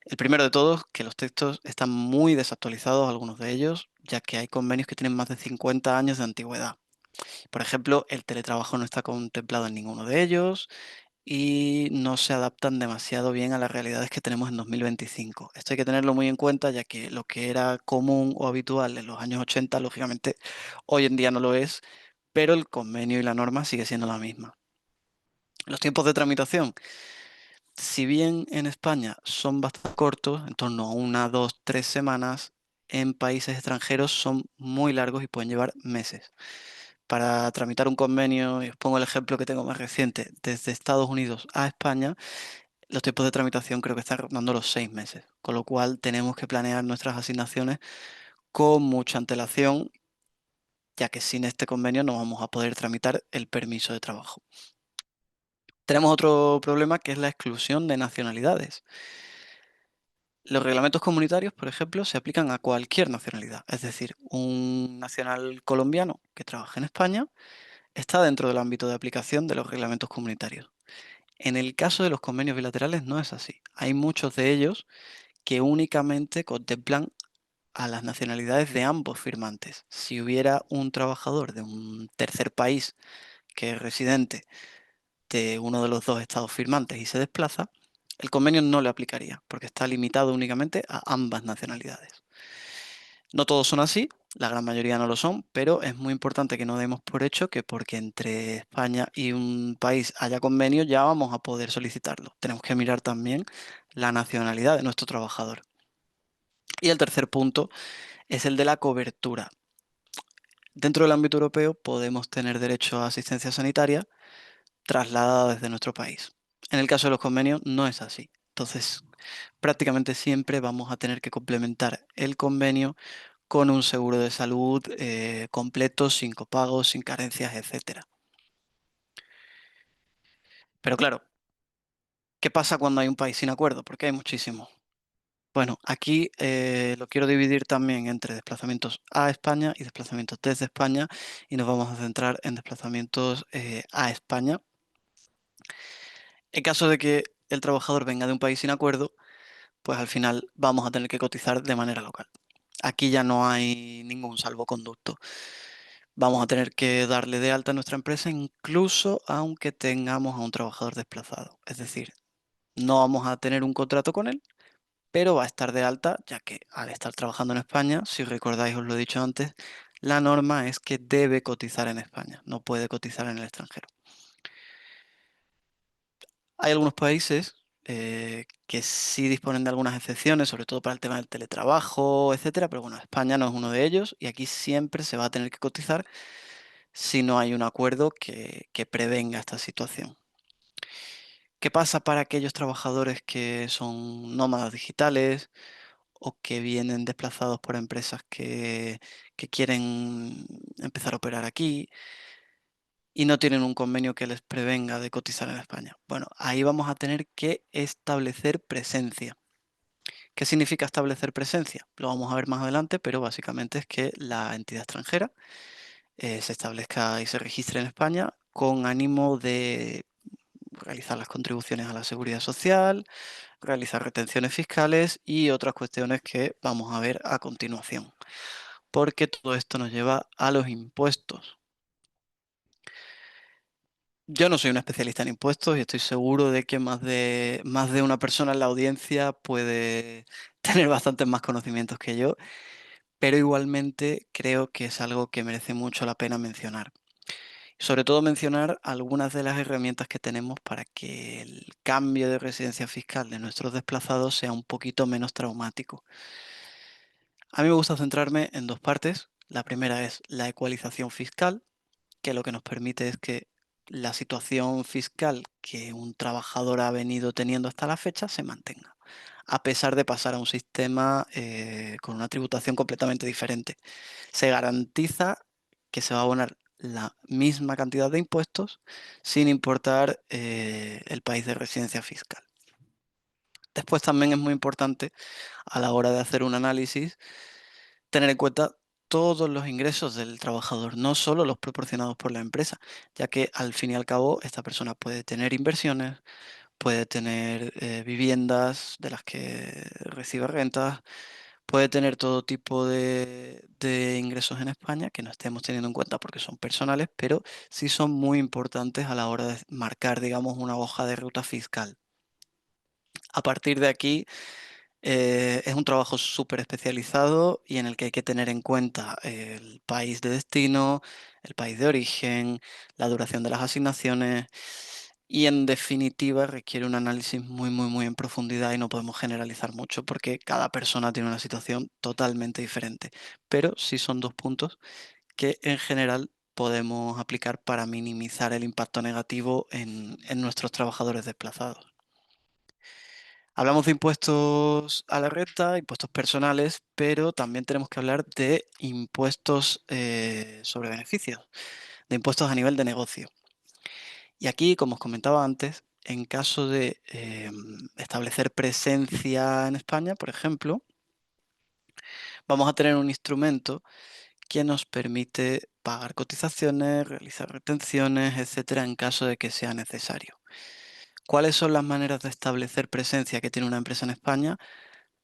el primero de todos, que los textos están muy desactualizados, algunos de ellos, ya que hay convenios que tienen más de 50 años de antigüedad. Por ejemplo, el teletrabajo no está contemplado en ninguno de ellos, y no se adaptan demasiado bien a las realidades que tenemos en 2025. Esto hay que tenerlo muy en cuenta, ya que lo que era común o habitual en los años 80, lógicamente, hoy en día no lo es, pero el convenio y la norma sigue siendo la misma. Los tiempos de tramitación, si bien en España son bastante cortos, en torno a 1, 2, 3 semanas, en países extranjeros son muy largos y pueden llevar meses. Para tramitar un convenio, y os pongo el ejemplo que tengo más reciente, desde Estados Unidos a España, los tiempos de tramitación creo que están rondando los 6 meses, con lo cual tenemos que planear nuestras asignaciones con mucha antelación, ya que sin este convenio no vamos a poder tramitar el permiso de trabajo. Tenemos otro problema que es la exclusión de nacionalidades. Los reglamentos comunitarios, por ejemplo, se aplican a cualquier nacionalidad, es decir, un nacional colombiano que trabaje en España está dentro del ámbito de aplicación de los reglamentos comunitarios. En el caso de los convenios bilaterales no es así. Hay muchos de ellos que únicamente contemplan a las nacionalidades de ambos firmantes. Si hubiera un trabajador de un tercer país que es residente de uno de los dos estados firmantes y se desplaza, el convenio no le aplicaría porque está limitado únicamente a ambas nacionalidades. No todos son así, la gran mayoría no lo son, pero es muy importante que no demos por hecho que porque entre España y un país haya convenio ya vamos a poder solicitarlo. Tenemos que mirar también la nacionalidad de nuestro trabajador. Y el tercer punto es el de la cobertura. Dentro del ámbito europeo podemos tener derecho a asistencia sanitaria trasladada desde nuestro país. En el caso de los convenios no es así. Entonces, prácticamente siempre vamos a tener que complementar el convenio con un seguro de salud completo, sin copagos, sin carencias, etcétera. Pero claro, ¿qué pasa cuando hay un país sin acuerdo? Porque hay muchísimos. Bueno, aquí lo quiero dividir también entre desplazamientos a España y desplazamientos desde España y nos vamos a centrar en desplazamientos a España. En caso de que el trabajador venga de un país sin acuerdo, pues al final vamos a tener que cotizar de manera local. Aquí ya no hay ningún salvoconducto. Vamos a tener que darle de alta a nuestra empresa incluso aunque tengamos a un trabajador desplazado. Es decir, no vamos a tener un contrato con él, pero va a estar de alta, ya que al estar trabajando en España, si recordáis, os lo he dicho antes, la norma es que debe cotizar en España, no puede cotizar en el extranjero. Hay algunos países que sí disponen de algunas excepciones, sobre todo para el tema del teletrabajo, etcétera, pero bueno, España no es uno de ellos y aquí siempre se va a tener que cotizar si no hay un acuerdo que prevenga esta situación. ¿Qué pasa para aquellos trabajadores que son nómadas digitales o que vienen desplazados por empresas que quieren empezar a operar aquí y no tienen un convenio que les prevenga de cotizar en España? Bueno, ahí vamos a tener que establecer presencia. ¿Qué significa establecer presencia? Lo vamos a ver más adelante, pero básicamente es que la entidad extranjera se establezca y se registre en España con ánimo de realizar las contribuciones a la seguridad social, realizar retenciones fiscales y otras cuestiones que vamos a ver a continuación. Porque todo esto nos lleva a los impuestos. Yo no soy un especialista en impuestos y estoy seguro de que más de una persona en la audiencia puede tener bastantes más conocimientos que yo, pero igualmente creo que es algo que merece mucho la pena mencionar. Sobre todo mencionar algunas de las herramientas que tenemos para que el cambio de residencia fiscal de nuestros desplazados sea un poquito menos traumático. A mí me gusta centrarme en dos partes. La primera es la ecualización fiscal, que lo que nos permite es que la situación fiscal que un trabajador ha venido teniendo hasta la fecha se mantenga, a pesar de pasar a un sistema con una tributación completamente diferente. Se garantiza que se va a abonar la misma cantidad de impuestos sin importar el país de residencia fiscal. Después también es muy importante a la hora de hacer un análisis tener en cuenta todos los ingresos del trabajador, no solo los proporcionados por la empresa, ya que al fin y al cabo esta persona puede tener inversiones, puede tener viviendas de las que recibe rentas, puede tener todo tipo de ingresos en España que no estemos teniendo en cuenta porque son personales, pero sí son muy importantes a la hora de marcar, digamos, una hoja de ruta fiscal. A partir de aquí, es un trabajo súper especializado y en el que hay que tener en cuenta el país de destino, el país de origen, la duración de las asignaciones y en definitiva requiere un análisis muy, muy, muy en profundidad y no podemos generalizar mucho porque cada persona tiene una situación totalmente diferente. Pero sí son dos puntos que en general podemos aplicar para minimizar el impacto negativo en nuestros trabajadores desplazados. Hablamos de impuestos a la renta, impuestos personales, pero también tenemos que hablar de impuestos sobre beneficios, de impuestos a nivel de negocio. Y aquí, como os comentaba antes, en caso de establecer presencia en España, por ejemplo, vamos a tener un instrumento que nos permite pagar cotizaciones, realizar retenciones, etcétera, en caso de que sea necesario. ¿Cuáles son las maneras de establecer presencia que tiene una empresa en España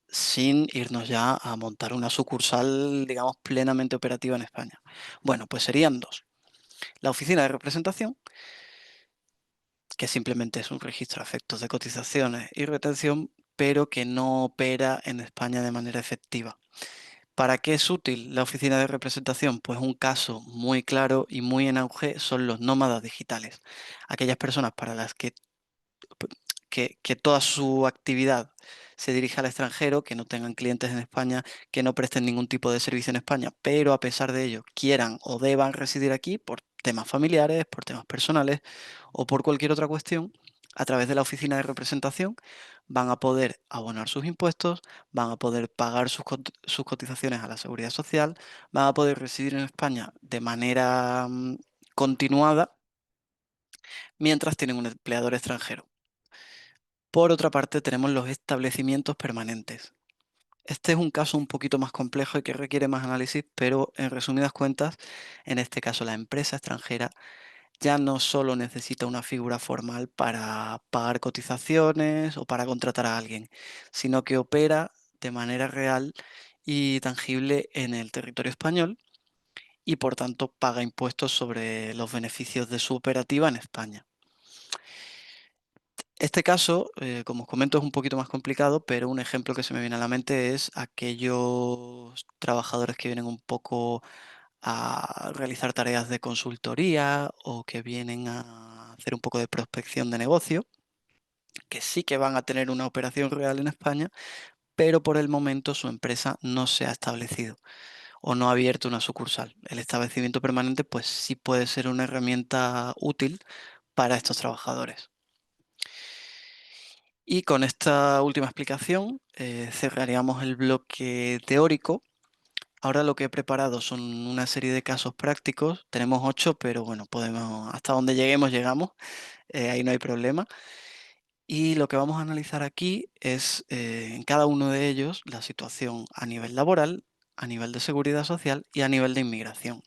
sin irnos ya a montar una sucursal, digamos, plenamente operativa en España? Bueno, pues serían dos. La oficina de representación, que simplemente es un registro a efectos de cotizaciones y retención, pero que no opera en España de manera efectiva. ¿Para qué es útil la oficina de representación? Pues un caso muy claro y muy en auge son los nómadas digitales, aquellas personas para las que toda su actividad se dirige al extranjero, que no tengan clientes en España, que no presten ningún tipo de servicio en España, pero a pesar de ello quieran o deban residir aquí por temas familiares, por temas personales o por cualquier otra cuestión, a través de la oficina de representación van a poder abonar sus impuestos, van a poder pagar sus cotizaciones a la seguridad social, van a poder residir en España de manera continuada mientras tienen un empleador extranjero. Por otra parte, tenemos los establecimientos permanentes. Este es un caso un poquito más complejo y que requiere más análisis, pero en resumidas cuentas, en este caso la empresa extranjera ya no solo necesita una figura formal para pagar cotizaciones o para contratar a alguien, sino que opera de manera real y tangible en el territorio español y por tanto paga impuestos sobre los beneficios de su operativa en España. Este caso, como os comento, es un poquito más complicado, pero un ejemplo que se me viene a la mente es aquellos trabajadores que vienen un poco a realizar tareas de consultoría o que vienen a hacer un poco de prospección de negocio, que sí que van a tener una operación real en España, pero por el momento su empresa no se ha establecido o no ha abierto una sucursal. El establecimiento permanente, pues sí puede ser una herramienta útil para estos trabajadores. Y con esta última explicación cerraríamos el bloque teórico. Ahora lo que he preparado son una serie de casos prácticos. Tenemos 8, pero bueno, podemos, hasta donde lleguemos, llegamos. Ahí no hay problema. Y lo que vamos a analizar aquí es en cada uno de ellos la situación a nivel laboral, a nivel de seguridad social y a nivel de inmigración.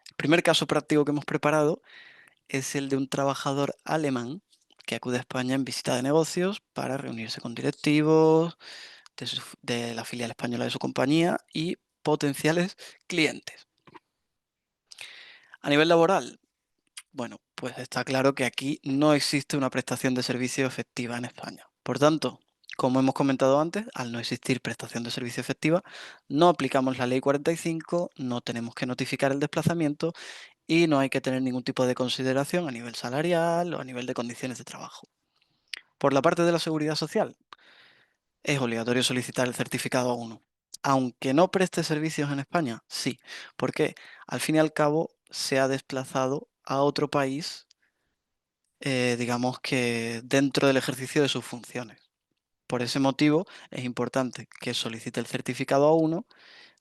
El primer caso práctico que hemos preparado es el de un trabajador alemán que acude a España en visita de negocios para reunirse con directivos de la filial española de su compañía y potenciales clientes. A nivel laboral, bueno, pues está claro que aquí no existe una prestación de servicio efectiva en España. Por tanto, como hemos comentado antes, al no existir prestación de servicio efectiva, no aplicamos la ley 45, no tenemos que notificar el desplazamiento y no hay que tener ningún tipo de consideración a nivel salarial o a nivel de condiciones de trabajo. Por la parte de la seguridad social, es obligatorio solicitar el certificado A1. Aunque no preste servicios en España, sí, porque al fin y al cabo se ha desplazado a otro país, digamos que dentro del ejercicio de sus funciones. Por ese motivo es importante que solicite el certificado A1,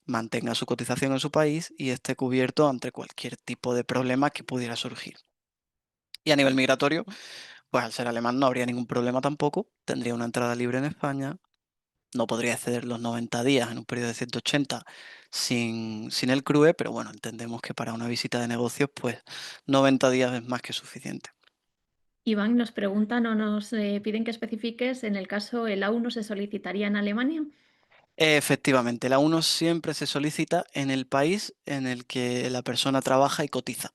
mantenga su cotización en su país y esté cubierto ante cualquier tipo de problema que pudiera surgir. Y a nivel migratorio, pues al ser alemán no habría ningún problema tampoco, tendría una entrada libre en España, no podría exceder los 90 días en un periodo de 180 sin el CRUE, pero bueno, entendemos que para una visita de negocios, pues 90 días es más que suficiente.
Iván nos preguntan o nos piden que especifiques, en el caso, ¿el A1 se solicitaría en Alemania?
Efectivamente, la 1 siempre se solicita en el país en el que la persona trabaja y cotiza.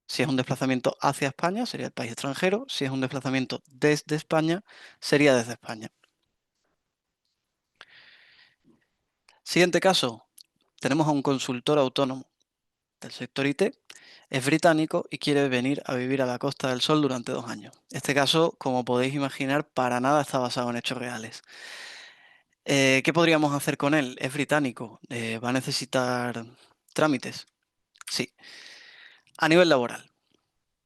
Si es un desplazamiento hacia España, sería el país extranjero. Si es un desplazamiento desde España, sería desde España. Siguiente caso, tenemos a un consultor autónomo del sector IT, es británico y quiere venir a vivir a la Costa del Sol durante 2 años. Este caso, como podéis imaginar, para nada está basado en hechos reales. ¿Qué podríamos hacer con él? Es británico, va a necesitar trámites. Sí. A nivel laboral,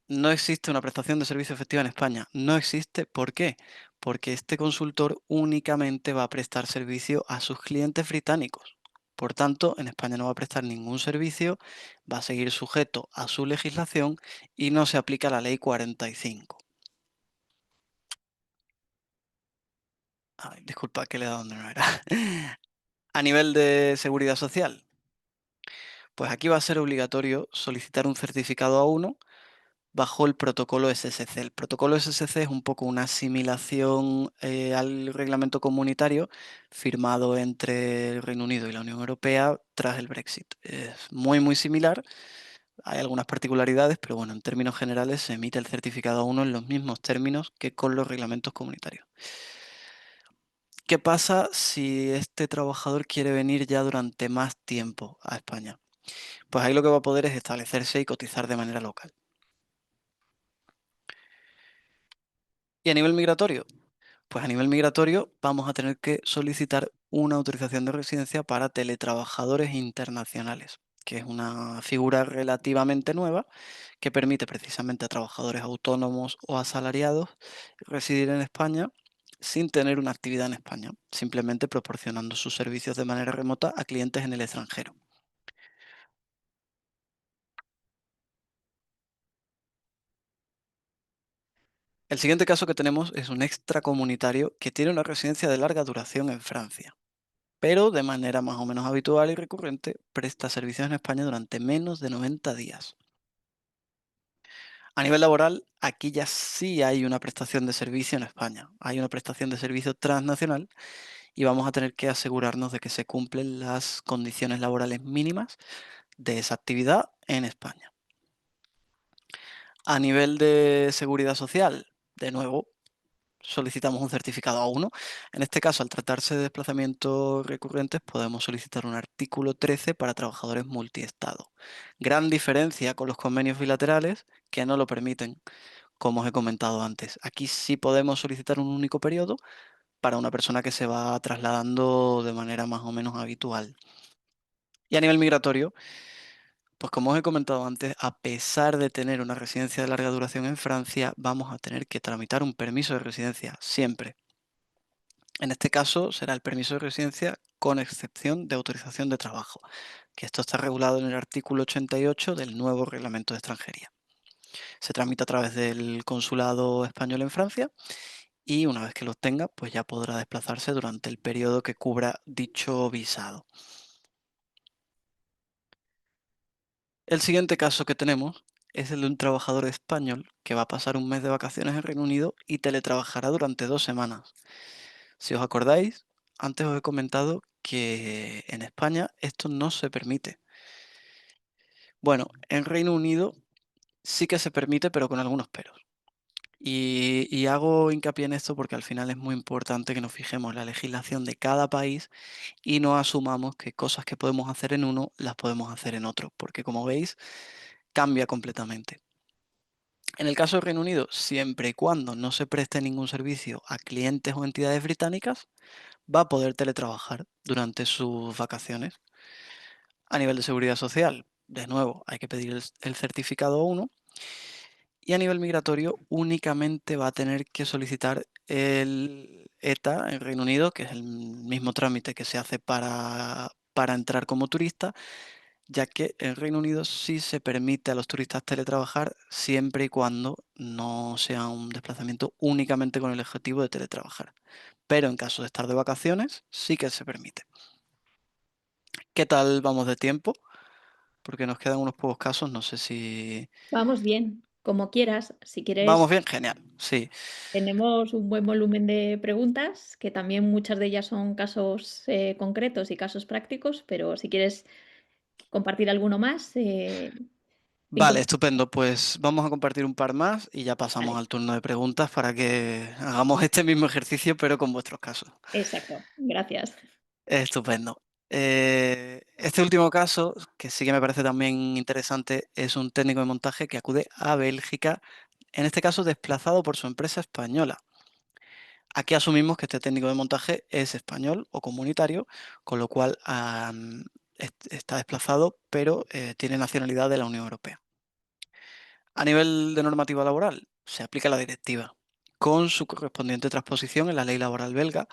no existe una prestación de servicio efectiva en España. No existe, ¿por qué? Porque este consultor únicamente va a prestar servicio a sus clientes británicos. Por tanto, en España no va a prestar ningún servicio, va a seguir sujeto a su legislación y no se aplica la ley 45. Ay, disculpa que le he dado donde no era. A nivel de seguridad social, pues aquí va a ser obligatorio solicitar un certificado A1 bajo el protocolo SSC. El protocolo SSC es un poco una asimilación al reglamento comunitario firmado entre el Reino Unido y la Unión Europea tras el Brexit. Es muy similar, hay algunas particularidades, pero bueno, en términos generales se emite el certificado A1 en los mismos términos que con los reglamentos comunitarios. ¿Qué pasa si este trabajador quiere venir ya durante más tiempo a España? Pues ahí lo que va a poder es establecerse y cotizar de manera local. ¿Y a nivel migratorio? Pues a nivel migratorio vamos a tener que solicitar una autorización de residencia para teletrabajadores internacionales, que es una figura relativamente nueva que permite precisamente a trabajadores autónomos o asalariados residir en España sin tener una actividad en España, simplemente proporcionando sus servicios de manera remota a clientes en el extranjero. El siguiente caso que tenemos es un extracomunitario que tiene una residencia de larga duración en Francia, pero de manera más o menos habitual y recurrente presta servicios en España durante menos de 90 días. A nivel laboral, aquí ya sí hay una prestación de servicio en España. Hay una prestación de servicio transnacional y vamos a tener que asegurarnos de que se cumplen las condiciones laborales mínimas de esa actividad en España. A nivel de seguridad social, de nuevo, solicitamos un certificado A1. En este caso, al tratarse de desplazamientos recurrentes, podemos solicitar un artículo 13 para trabajadores multiestado. Gran diferencia con los convenios bilaterales que no lo permiten, como os he comentado antes. Aquí sí podemos solicitar un único periodo para una persona que se va trasladando de manera más o menos habitual. Y a nivel migratorio, pues como os he comentado antes, a pesar de tener una residencia de larga duración en Francia, vamos a tener que tramitar un permiso de residencia siempre. En este caso será el permiso de residencia con excepción de autorización de trabajo, que esto está regulado en el artículo 88 del nuevo reglamento de extranjería. Se tramita a través del consulado español en Francia y una vez que lo tenga, pues ya podrá desplazarse durante el periodo que cubra dicho visado. El siguiente caso que tenemos es el de un trabajador español que va a pasar un mes de vacaciones en Reino Unido y teletrabajará durante 2 semanas. Si os acordáis, antes os he comentado que en España esto no se permite. Bueno, en Reino Unido sí que se permite, pero con algunos peros. Y hago hincapié en esto porque al final es muy importante que nos fijemos en la legislación de cada país y no asumamos que cosas que podemos hacer en uno las podemos hacer en otro, porque como veis, cambia completamente. En el caso del Reino Unido, siempre y cuando no se preste ningún servicio a clientes o entidades británicas, va a poder teletrabajar durante sus vacaciones. A nivel de seguridad social, de nuevo, hay que pedir el certificado 1 y a nivel migratorio únicamente va a tener que solicitar el ETA en Reino Unido, que es el mismo trámite que se hace para entrar como turista, ya que en Reino Unido sí se permite a los turistas teletrabajar siempre y cuando no sea un desplazamiento únicamente con el objetivo de teletrabajar. Pero en caso de estar de vacaciones, sí que se permite. ¿Qué tal vamos de tiempo? Porque nos quedan unos pocos casos, no sé si...
Vamos bien, como quieras. Si
¿Vamos
quieres,
bien? Genial, sí.
tenemos un buen volumen de preguntas, que también muchas de ellas son casos concretos y casos prácticos, pero si quieres compartir alguno más,
Vale,
5
estupendo. Pues vamos a compartir un par más y ya pasamos
vale,
al turno de preguntas para que hagamos este mismo ejercicio, pero con vuestros casos.
exacto. Gracias.
Estupendo. Este último caso, que sí que me parece también interesante, es un técnico de montaje que acude a Bélgica, en este caso desplazado por su empresa española. Aquí asumimos que este técnico de montaje es español o comunitario, con lo cual está desplazado, pero tiene nacionalidad de la Unión Europea. A nivel de normativa laboral, se aplica la directiva, con su correspondiente transposición en la ley laboral belga.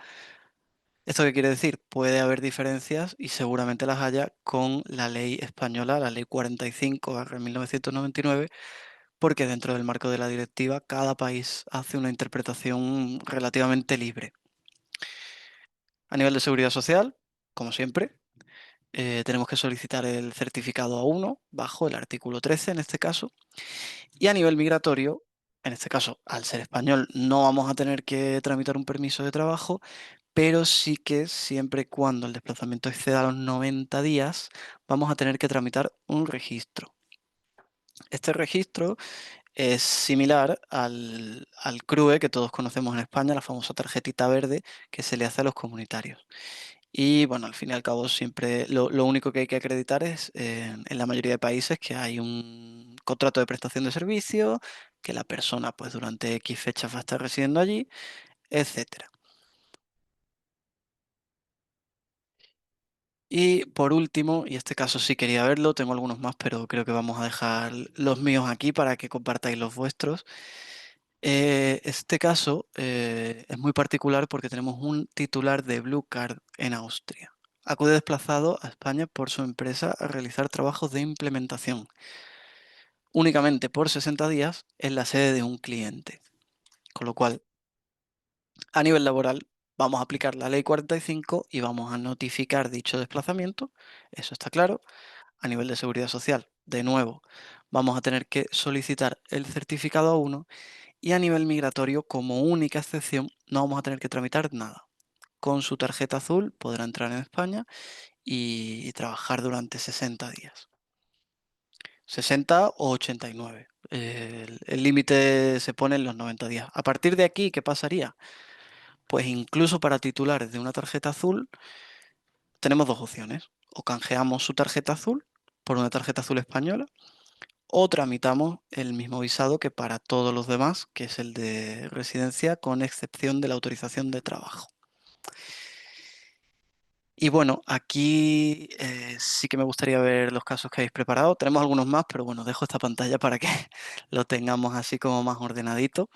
¿Esto qué quiere decir? Puede haber diferencias y seguramente las haya con la ley española, la ley 45/1999, porque dentro del marco de la directiva cada país hace una interpretación relativamente libre. A nivel de seguridad social, como siempre, tenemos que solicitar el certificado A1 bajo el artículo 13 en este caso. Y a nivel migratorio, en este caso, al ser español, no vamos a tener que tramitar un permiso de trabajo, pero sí que siempre y cuando el desplazamiento exceda los 90 días, vamos a tener que tramitar un registro. Este registro es similar al CRUE que todos conocemos en España, la famosa tarjetita verde que se le hace a los comunitarios. Y bueno, al fin y al cabo siempre lo único que hay que acreditar es, en la mayoría de países, que hay un contrato de prestación de servicio, que la persona pues durante X fechas va a estar residiendo allí, etcétera. Y por último, y este caso sí quería verlo, tengo algunos más, pero creo que vamos a dejar los míos aquí para que compartáis los vuestros. Este caso es muy particular porque tenemos un titular de Blue Card en Austria. Acude desplazado a España por su empresa a realizar trabajos de implementación, únicamente por 60 días en la sede de un cliente. Con lo cual, a nivel laboral, vamos a aplicar la ley 45 y vamos a notificar dicho desplazamiento, eso está claro. A nivel de seguridad social, de nuevo, vamos a tener que solicitar el certificado A1 y a nivel migratorio, como única excepción, no vamos a tener que tramitar nada. Con su tarjeta azul podrá entrar en España y trabajar durante 60 días. 60 o 89. El límite se pone en los 90 días. A partir de aquí, ¿qué pasaría? Pues incluso para titulares de una tarjeta azul tenemos dos opciones. O canjeamos su tarjeta azul por una tarjeta azul española o tramitamos el mismo visado que para todos los demás, que es el de residencia, con excepción de la autorización de trabajo. Y bueno, aquí sí que me gustaría ver los casos que habéis preparado. Tenemos algunos más, pero bueno, dejo esta pantalla para que lo tengamos así como más ordenadito.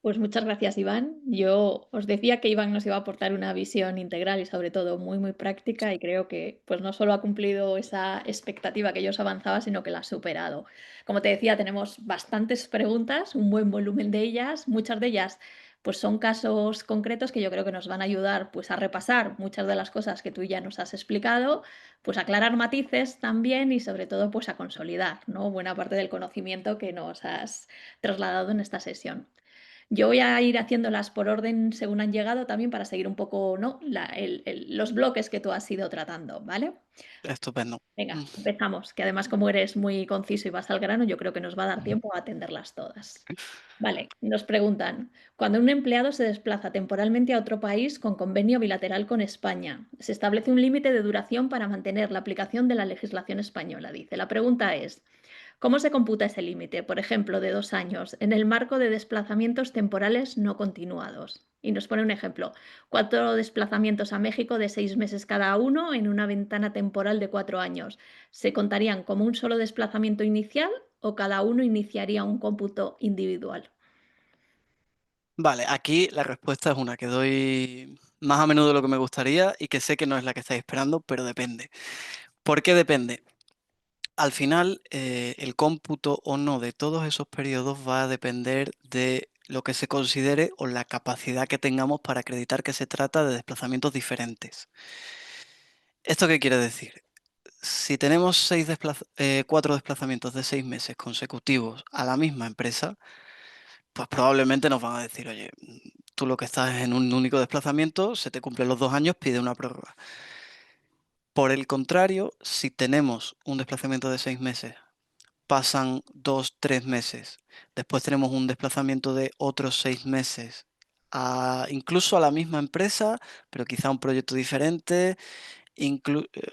Pues muchas gracias, Iván. Yo os decía que Iván nos iba a aportar una visión integral y sobre todo muy, muy práctica y creo que pues no solo ha cumplido esa expectativa que yo os avanzaba, sino que la ha superado. Como te decía, tenemos bastantes preguntas, un buen volumen de ellas, muchas de ellas pues son casos concretos que yo creo que nos van a ayudar pues a repasar muchas de las cosas que tú ya nos has explicado, pues a aclarar matices también y sobre todo pues a consolidar, ¿no? Buena parte del conocimiento que nos has trasladado en esta sesión. Yo voy a ir haciéndolas por orden según han llegado también para seguir un poco, ¿no? Los bloques que tú has ido tratando, ¿vale?
Estupendo.
Venga, empezamos, que además como eres muy conciso y vas al grano, yo creo que nos va a dar tiempo a atenderlas todas. Vale, nos preguntan, cuando un empleado se desplaza temporalmente a otro país con convenio bilateral con España, se establece un límite de duración para mantener la aplicación de la legislación española, dice. La pregunta es, ¿cómo se computa ese límite? Por ejemplo, de 2 años, en el marco de desplazamientos temporales no continuados. Y nos pone un ejemplo, 4 desplazamientos a México de 6 meses cada uno en una ventana temporal de 4 años. ¿Se contarían como un solo desplazamiento inicial o cada uno iniciaría un cómputo individual?
Vale, aquí la respuesta es una que doy más a menudo de lo que me gustaría y que sé que no es la que estáis esperando, pero depende. ¿Por qué depende? Al final, el cómputo o no de todos esos periodos va a depender de lo que se considere o la capacidad que tengamos para acreditar que se trata de desplazamientos diferentes. ¿Esto qué quiere decir? Si tenemos 4 desplazamientos de 6 meses consecutivos a la misma empresa, pues probablemente nos van a decir, oye, tú lo que estás es en un único desplazamiento, se te cumplen los 2 años, pide una prórroga. Por el contrario, si tenemos un desplazamiento de 6 meses, pasan 2, 3 meses. Después tenemos un desplazamiento de otros 6 meses, incluso a la misma empresa, pero quizá un proyecto diferente,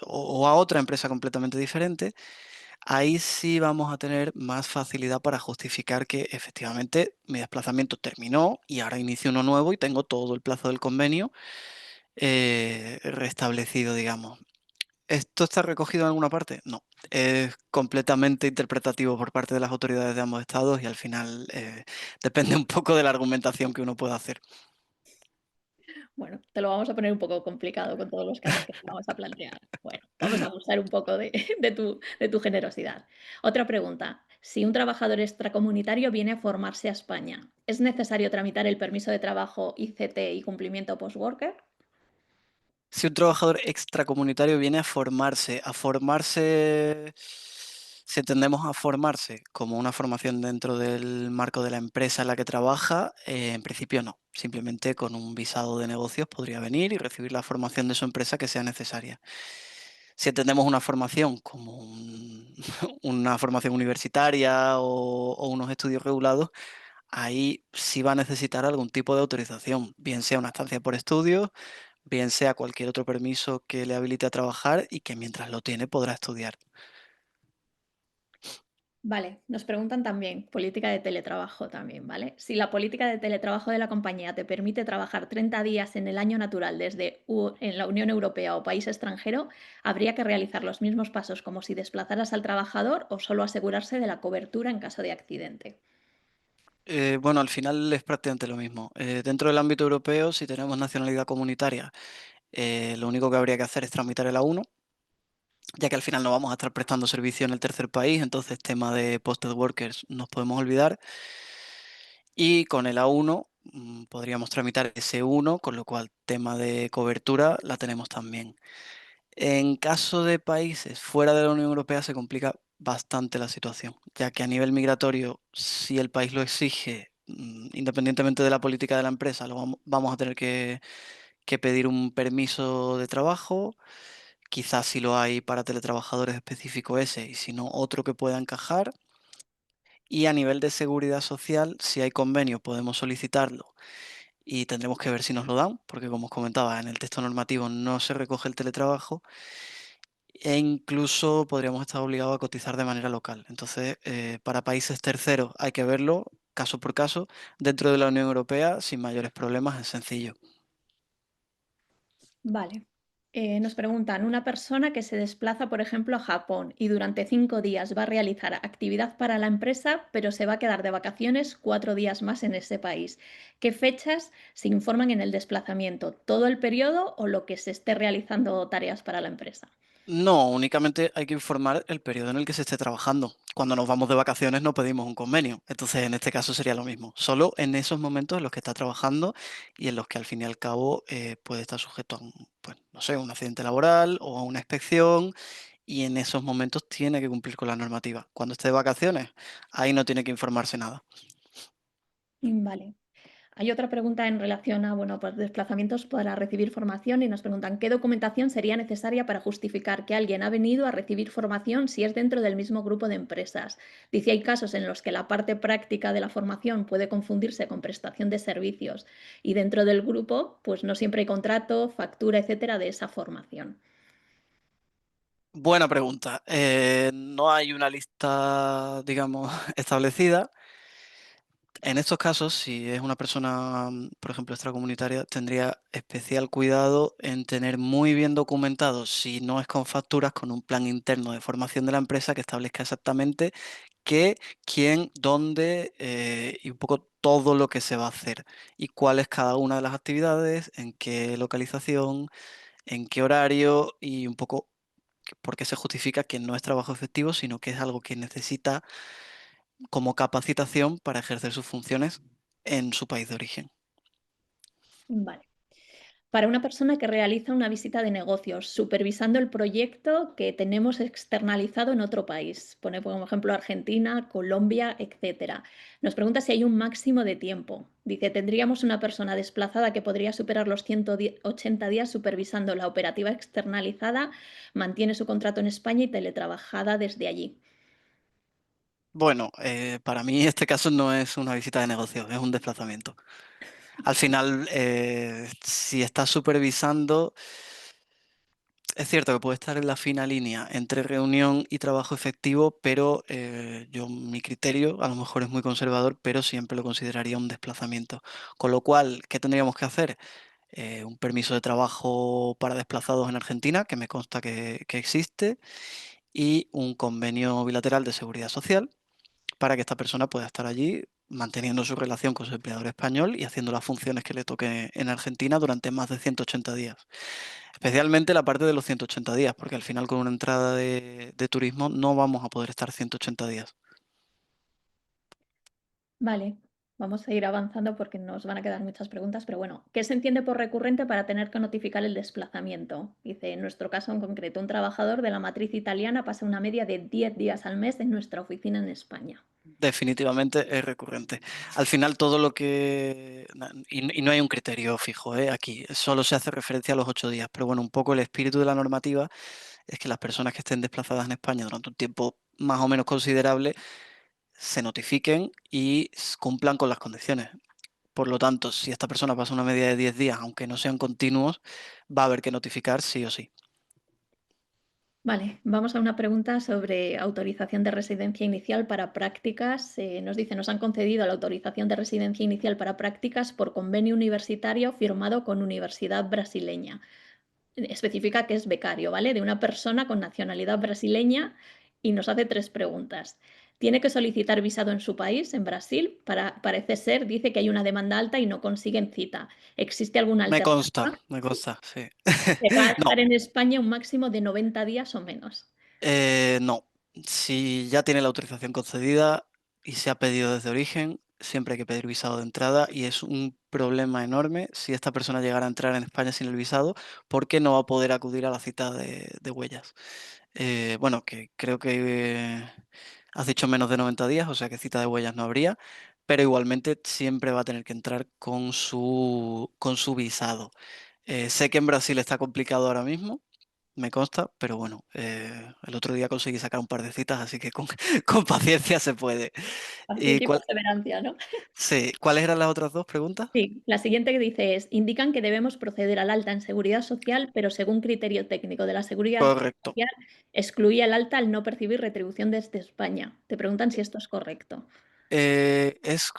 o a otra empresa completamente diferente. Ahí sí vamos a tener más facilidad para justificar que efectivamente mi desplazamiento terminó y ahora inicio uno nuevo y tengo todo el plazo del convenio restablecido, digamos. ¿Esto está recogido en alguna parte? No. Es completamente interpretativo por parte de las autoridades de ambos estados y al final depende un poco de la argumentación que uno pueda hacer.
Bueno, te lo vamos a poner un poco complicado con todos los casos que te vamos a plantear. Bueno, vamos a abusar un poco de, de tu generosidad. Otra pregunta. Si un trabajador extracomunitario viene a formarse a España, ¿es necesario tramitar el permiso de trabajo ICT y cumplimiento post-worker?
Si un trabajador extracomunitario viene a formarse, si entendemos a formarse como una formación dentro del marco de la empresa en la que trabaja, en principio no. Simplemente con un visado de negocios podría venir y recibir la formación de su empresa que sea necesaria. Si entendemos una formación como una formación universitaria o unos estudios regulados, ahí sí va a necesitar algún tipo de autorización, bien sea una estancia por estudios, bien sea cualquier otro permiso que le habilite a trabajar y que mientras lo tiene podrá estudiar.
Vale, nos preguntan también, política de teletrabajo también, ¿vale? Si la política de teletrabajo de la compañía te permite trabajar 30 días en el año natural desde en la Unión Europea o país extranjero, ¿habría que realizar los mismos pasos como si desplazaras al trabajador o solo asegurarse de la cobertura en caso de accidente?
Bueno, al final es prácticamente lo mismo. Dentro del ámbito europeo, si tenemos nacionalidad comunitaria, lo único que habría que hacer es tramitar el A1, ya que al final no vamos a estar prestando servicio en el tercer país, entonces tema de posted workers nos podemos olvidar. Y con el A1 podríamos tramitar ese 1, con lo cual tema de cobertura la tenemos también. En caso de países fuera de la Unión Europea se complica bastante la situación, ya que a nivel migratorio, si el país lo exige, independientemente de la política de la empresa, vamos a tener que pedir un permiso de trabajo, quizás si lo hay para teletrabajadores específico ese, y si no, otro que pueda encajar. Y a nivel de seguridad social, si hay convenio, podemos solicitarlo y tendremos que ver si nos lo dan, porque como os comentaba, en el texto normativo no se recoge el teletrabajo e incluso podríamos estar obligados a cotizar de manera local. Entonces, para países terceros hay que verlo caso por caso. Dentro de la Unión Europea, sin mayores problemas, es sencillo.
Vale. Nos preguntan, una persona que se desplaza, por ejemplo, a Japón y durante 5 días va a realizar actividad para la empresa, pero se va a quedar de vacaciones 4 días más en ese país. ¿Qué fechas se informan en el desplazamiento? ¿Todo el periodo o lo que se esté realizando tareas para la empresa?
No, únicamente hay que informar el periodo en el que se esté trabajando. Cuando nos vamos de vacaciones no pedimos un convenio. Entonces, en este caso sería lo mismo. Solo en esos momentos en los que está trabajando y en los que al fin y al cabo puede estar sujeto a pues, no sé, un accidente laboral o a una inspección y en esos momentos tiene que cumplir con la normativa. Cuando esté de vacaciones, ahí no tiene que informarse nada.
Vale. Hay otra pregunta en relación a, bueno, pues desplazamientos para recibir formación y nos preguntan qué documentación sería necesaria para justificar que alguien ha venido a recibir formación si es dentro del mismo grupo de empresas. Dice, hay casos en los que la parte práctica de la formación puede confundirse con prestación de servicios y dentro del grupo, pues no siempre hay contrato, factura, etcétera, de esa formación.
Buena pregunta. No hay una lista, digamos, establecida. En estos casos, si es una persona, por ejemplo, extracomunitaria, tendría especial cuidado en tener muy bien documentado, si no es con facturas, con un plan interno de formación de la empresa que establezca exactamente qué, quién, dónde y un poco todo lo que se va a hacer y cuál es cada una de las actividades, en qué localización, en qué horario y un poco por qué se justifica que no es trabajo efectivo, sino que es algo que necesita como capacitación para ejercer sus funciones en su país de origen.
Vale. Para una persona que realiza una visita de negocios, supervisando el proyecto que tenemos externalizado en otro país. Pone como ejemplo Argentina, Colombia, etcétera. Nos pregunta si hay un máximo de tiempo. Dice, tendríamos una persona desplazada que podría superar los 180 días supervisando la operativa externalizada, mantiene su contrato en España y teletrabajada desde allí.
Bueno, para mí este caso no es una visita de negocios, es un desplazamiento. Al final, si estás supervisando, es cierto que puede estar en la fina línea entre reunión y trabajo efectivo, pero mi criterio a lo mejor es muy conservador, pero siempre lo consideraría un desplazamiento. Con lo cual, ¿qué tendríamos que hacer? Un permiso de trabajo para desplazados en Argentina, que me consta que existe, y un convenio bilateral de seguridad social para que esta persona pueda estar allí manteniendo su relación con su empleador español y haciendo las funciones que le toque en Argentina durante más de 180 días. Especialmente la parte de los 180 días, porque al final con una entrada de turismo no vamos a poder estar 180 días.
Vale, vamos a ir avanzando porque nos van a quedar muchas preguntas, pero bueno, ¿qué se entiende por recurrente para tener que notificar el desplazamiento? Dice, en nuestro caso en concreto, un trabajador de la matriz italiana pasa una media de 10 días al mes en nuestra oficina en España.
Definitivamente es recurrente. Al final todo lo que... Y no hay un criterio fijo, aquí, solo se hace referencia a los 8 días, pero bueno, un poco el espíritu de la normativa es que las personas que estén desplazadas en España durante un tiempo más o menos considerable, se notifiquen y cumplan con las condiciones. Por lo tanto, si esta persona pasa una media de 10 días, aunque no sean continuos, va a haber que notificar sí o sí.
Vale, vamos a una pregunta sobre autorización de residencia inicial para prácticas. Nos dice, nos han concedido la autorización de residencia inicial para prácticas por convenio universitario firmado con Universidad Brasileña. Especifica que es becario, ¿vale? De una persona con nacionalidad brasileña y nos hace tres preguntas. ¿Tiene que solicitar visado en su país, en Brasil? Parece ser, dice que hay una demanda alta y no consiguen cita. ¿Existe alguna alternativa?
Me consta, sí.
Que va a
No,
estar en España un máximo de 90 días o menos.
no. Si ya tiene la autorización concedida y se ha pedido desde origen, siempre hay que pedir visado de entrada y es un problema enorme si esta persona llegara a entrar en España sin el visado porque no va a poder acudir a la cita de huellas. Bueno, que creo que has dicho menos de 90 días, o sea que cita de huellas no habría, pero igualmente siempre va a tener que entrar con su visado. Sé que en Brasil está complicado ahora mismo, me consta, pero bueno, el otro día conseguí sacar un par de citas, así que con, con paciencia se puede. ¿Y
Paciencia y perseverancia, ¿no?
sí, cuáles eran las otras dos preguntas?
Sí, la siguiente que dice es, indican que debemos proceder al alta en seguridad social, pero según criterio técnico de la seguridad
Correcto.
social, excluía el alta al no percibir retribución desde España. Te preguntan si esto es correcto.
Es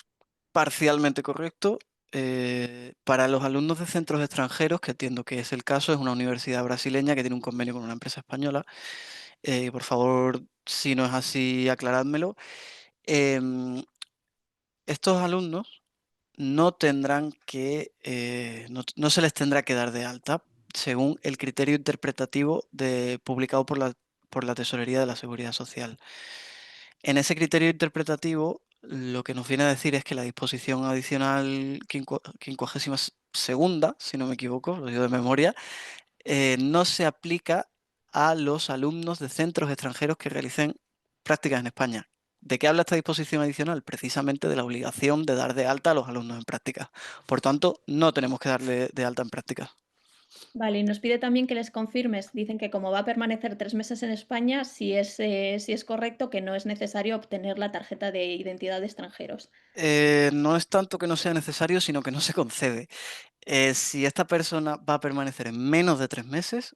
parcialmente correcto. Para los alumnos de centros extranjeros, que entiendo que es el caso, es una universidad brasileña que tiene un convenio con una empresa española. Por favor, si no es así, aclarádmelo. Em, Estos alumnos no tendrán que, no se les tendrá que dar de alta según el criterio interpretativo publicado por la Tesorería de la Seguridad Social. En ese criterio interpretativo, lo que nos viene a decir es que la disposición adicional 52ª, si no me equivoco, lo digo de memoria, no se aplica a los alumnos de centros extranjeros que realicen prácticas en España. ¿De qué habla esta disposición adicional? Precisamente de la obligación de dar de alta a los alumnos en prácticas. Por tanto, no tenemos que darle de alta en prácticas.
Vale, y nos pide también que les confirmes, dicen que como va a permanecer 3 meses en España, si es correcto que no es necesario obtener la tarjeta de identidad de extranjeros.
No es tanto que no sea necesario, sino que no se concede. Si esta persona va a permanecer en menos de 3 meses,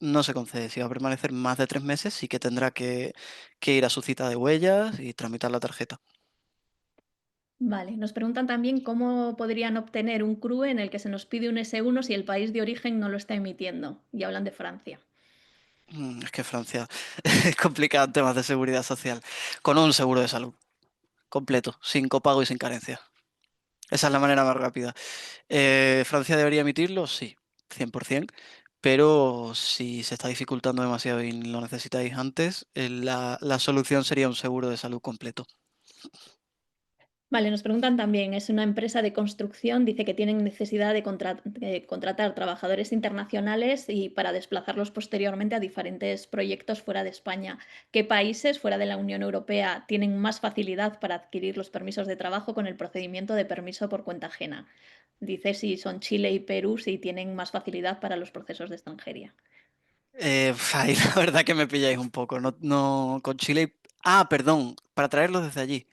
no se concede. Si va a permanecer más de 3 meses, sí que tendrá que ir a su cita de huellas y tramitar la tarjeta.
Vale, nos preguntan también cómo podrían obtener un CRUE en el que se nos pide un S1 si el país de origen no lo está emitiendo. Y hablan de Francia.
Es que Francia es complicado en temas de seguridad social. Con un seguro de salud completo, sin copago y sin carencia. Esa es la manera más rápida. ¿Francia debería emitirlo? Sí, 100%. Pero si se está dificultando demasiado y lo necesitáis antes, la solución sería un seguro de salud completo.
Vale, nos preguntan también, es una empresa de construcción, dice que tienen necesidad de contratar trabajadores internacionales y para desplazarlos posteriormente a diferentes proyectos fuera de España. ¿Qué países fuera de la Unión Europea tienen más facilidad para adquirir los permisos de trabajo con el procedimiento de permiso por cuenta ajena? Dice si son Chile y Perú, si tienen más facilidad para los procesos de extranjería.
Ahí la verdad que me pilláis un poco. No, no, con Chile. Perdón, para traerlos desde allí.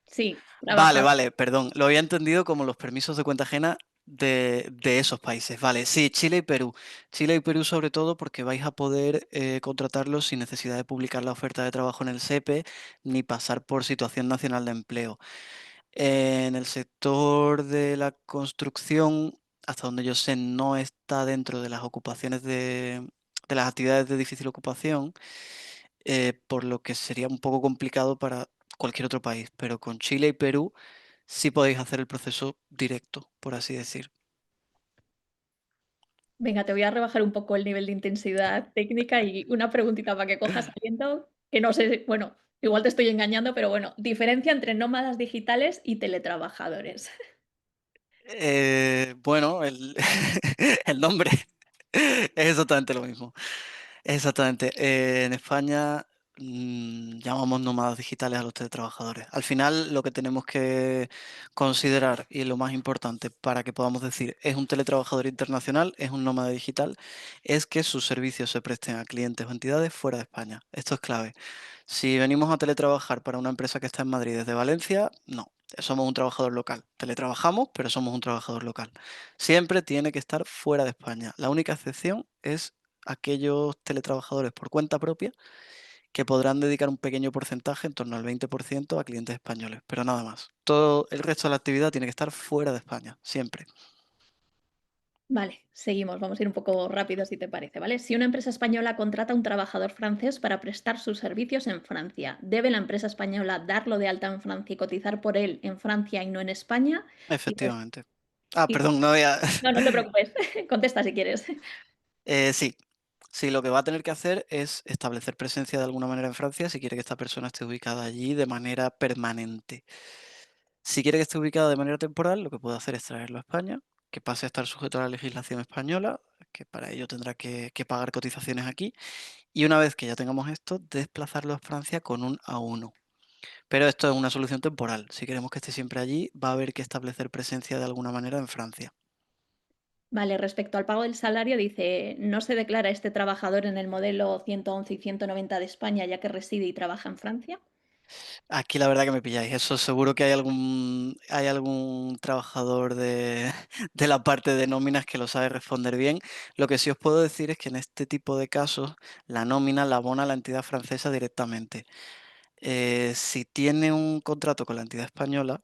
Sí,
Vale,
trabajar.
vale, perdón. Lo había entendido como los permisos de cuenta ajena de esos países. Vale, sí, Chile y Perú. Chile y Perú sobre todo porque vais a poder contratarlos sin necesidad de publicar la oferta de trabajo en el SEPE ni pasar por situación nacional de empleo. En el sector de la construcción, hasta donde yo sé, no está dentro de las ocupaciones de las actividades de difícil ocupación, por lo que sería un poco complicado para cualquier otro país, pero con Chile y Perú sí podéis hacer el proceso directo, por así decir.
Venga, te voy a rebajar un poco el nivel de intensidad técnica y una preguntita para que cojas aliento, que no sé, bueno, igual te estoy engañando, pero bueno, diferencia entre nómadas digitales y teletrabajadores.
Bueno, el nombre es exactamente lo mismo. Exactamente. En España llamamos nómadas digitales a los teletrabajadores. Al final, lo que tenemos que considerar, y lo más importante para que podamos decir es un teletrabajador internacional, es un nómada digital, es que sus servicios se presten a clientes o entidades fuera de España. Esto es clave. Si venimos a teletrabajar para una empresa que está en Madrid desde Valencia, no, somos un trabajador local. Teletrabajamos, pero somos un trabajador local. Siempre tiene que estar fuera de España. La única excepción es aquellos teletrabajadores por cuenta propia que podrán dedicar un pequeño porcentaje, en torno al 20%, a clientes españoles, pero nada más. Todo el resto de la actividad tiene que estar fuera de España, siempre.
Vale, seguimos. Vamos a ir un poco rápido si te parece, ¿vale? Si una empresa española contrata a un trabajador francés para prestar sus servicios en Francia, ¿debe la empresa española darlo de alta en Francia y cotizar por él en Francia y no en España? Y, res-
Efectivamente. Ah,
y-
perdón, no había...
no, no te preocupes. Contesta si quieres.
Sí, sí, lo que va a tener que hacer es establecer presencia de alguna manera en Francia si quiere que esta persona esté ubicada allí de manera permanente. Si quiere que esté ubicada de manera temporal, lo que puede hacer es traerlo a España, que pase a estar sujeto a la legislación española, que para ello tendrá que pagar cotizaciones aquí, y una vez que ya tengamos esto, desplazarlo a Francia con un A1. Pero esto es una solución temporal. Si queremos que esté siempre allí, va a haber que establecer presencia de alguna manera en Francia.
Vale, respecto al pago del salario, dice, no se declara este trabajador en el modelo 111 y 190 de España, ya que reside y trabaja en Francia.
Aquí la verdad que me pilláis. Eso seguro que hay algún trabajador de, de la parte de nóminas que lo sabe responder bien. Lo que sí os puedo decir es que en este tipo de casos la nómina la abona la entidad francesa directamente. Si tiene un contrato con la entidad española,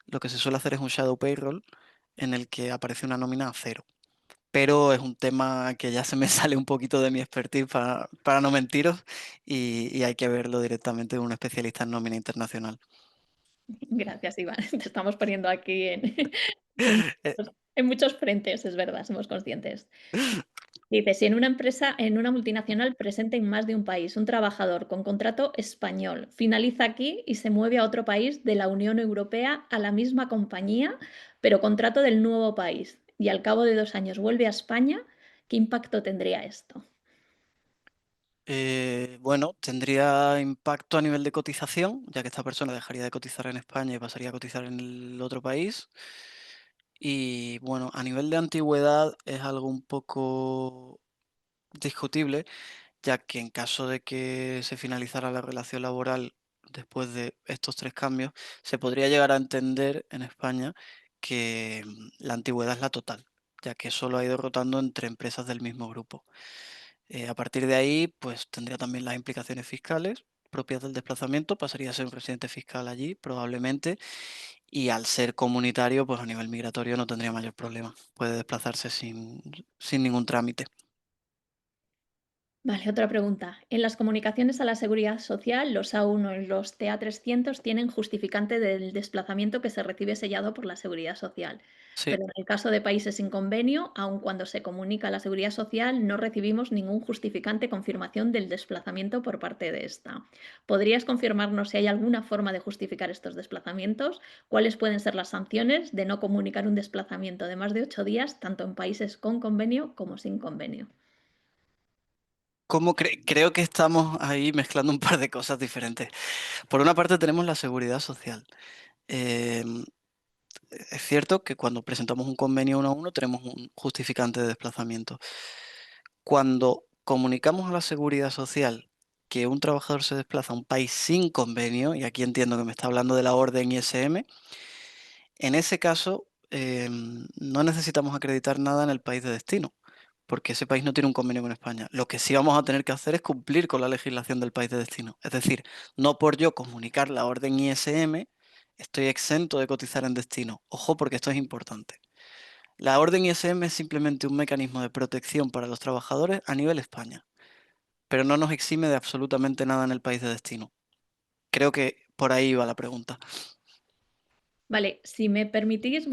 lo que se suele hacer es un shadow payroll en el que aparece una nómina a cero. Pero es un tema que ya se me sale un poquito de mi expertise para no mentiros y hay que verlo directamente de un especialista en nómina internacional.
Gracias, Iván. Te estamos poniendo aquí en,
Eh,
en muchos frentes, es verdad, somos conscientes. Dice, si en una empresa, en una multinacional presente en más de un país, un trabajador con contrato español finaliza aquí y se mueve a otro país de la Unión Europea a la misma compañía, pero contrato del nuevo país, y al cabo de 2 años vuelve a España, ¿qué impacto tendría esto?
bueno, tendría impacto a nivel de cotización, ya que esta persona dejaría de cotizar en España y pasaría a cotizar en el otro país. Y bueno, a nivel de antigüedad es algo un poco discutible, ya que en caso de que se finalizara la relación laboral después de estos tres cambios, se podría llegar a entender en España que la antigüedad es la total, ya que solo ha ido rotando entre empresas del mismo grupo. A partir de ahí, pues tendría también las implicaciones fiscales propias del desplazamiento, pasaría a ser un residente fiscal allí, probablemente, y al ser comunitario, pues a nivel migratorio no tendría mayor problema. Puede desplazarse sin ningún trámite.
Vale, otra pregunta. En las comunicaciones a la seguridad social, los A1 y los TA300 tienen justificante del desplazamiento que se recibe sellado por la seguridad social.
Sí.
Pero en el caso de países sin convenio, aun cuando se comunica a la seguridad social, no recibimos ningún justificante confirmación del desplazamiento por parte de esta. ¿Podrías confirmarnos si hay alguna forma de justificar estos desplazamientos? ¿Cuáles pueden ser las sanciones de no comunicar un desplazamiento de más de 8 días, tanto en países con convenio como sin convenio?
Creo que estamos ahí mezclando un par de cosas diferentes. Por una parte tenemos la seguridad social. Em, es cierto que cuando presentamos un convenio uno a uno tenemos un justificante de desplazamiento. Cuando comunicamos a la seguridad social que un trabajador se desplaza a un país sin convenio, y aquí entiendo que me está hablando de la orden ISM, en ese caso no necesitamos acreditar nada en el país de destino, porque ese país no tiene un convenio con España. Lo que sí vamos a tener que hacer es cumplir con la legislación del país de destino. Es decir, no por yo comunicar la orden ISM, estoy exento de cotizar en destino. Ojo, porque esto es importante. La orden ISM es simplemente un mecanismo de protección para los trabajadores a nivel España, pero no nos exime de absolutamente nada en el país de destino. Creo que por ahí va la pregunta.
Vale, si me permitís,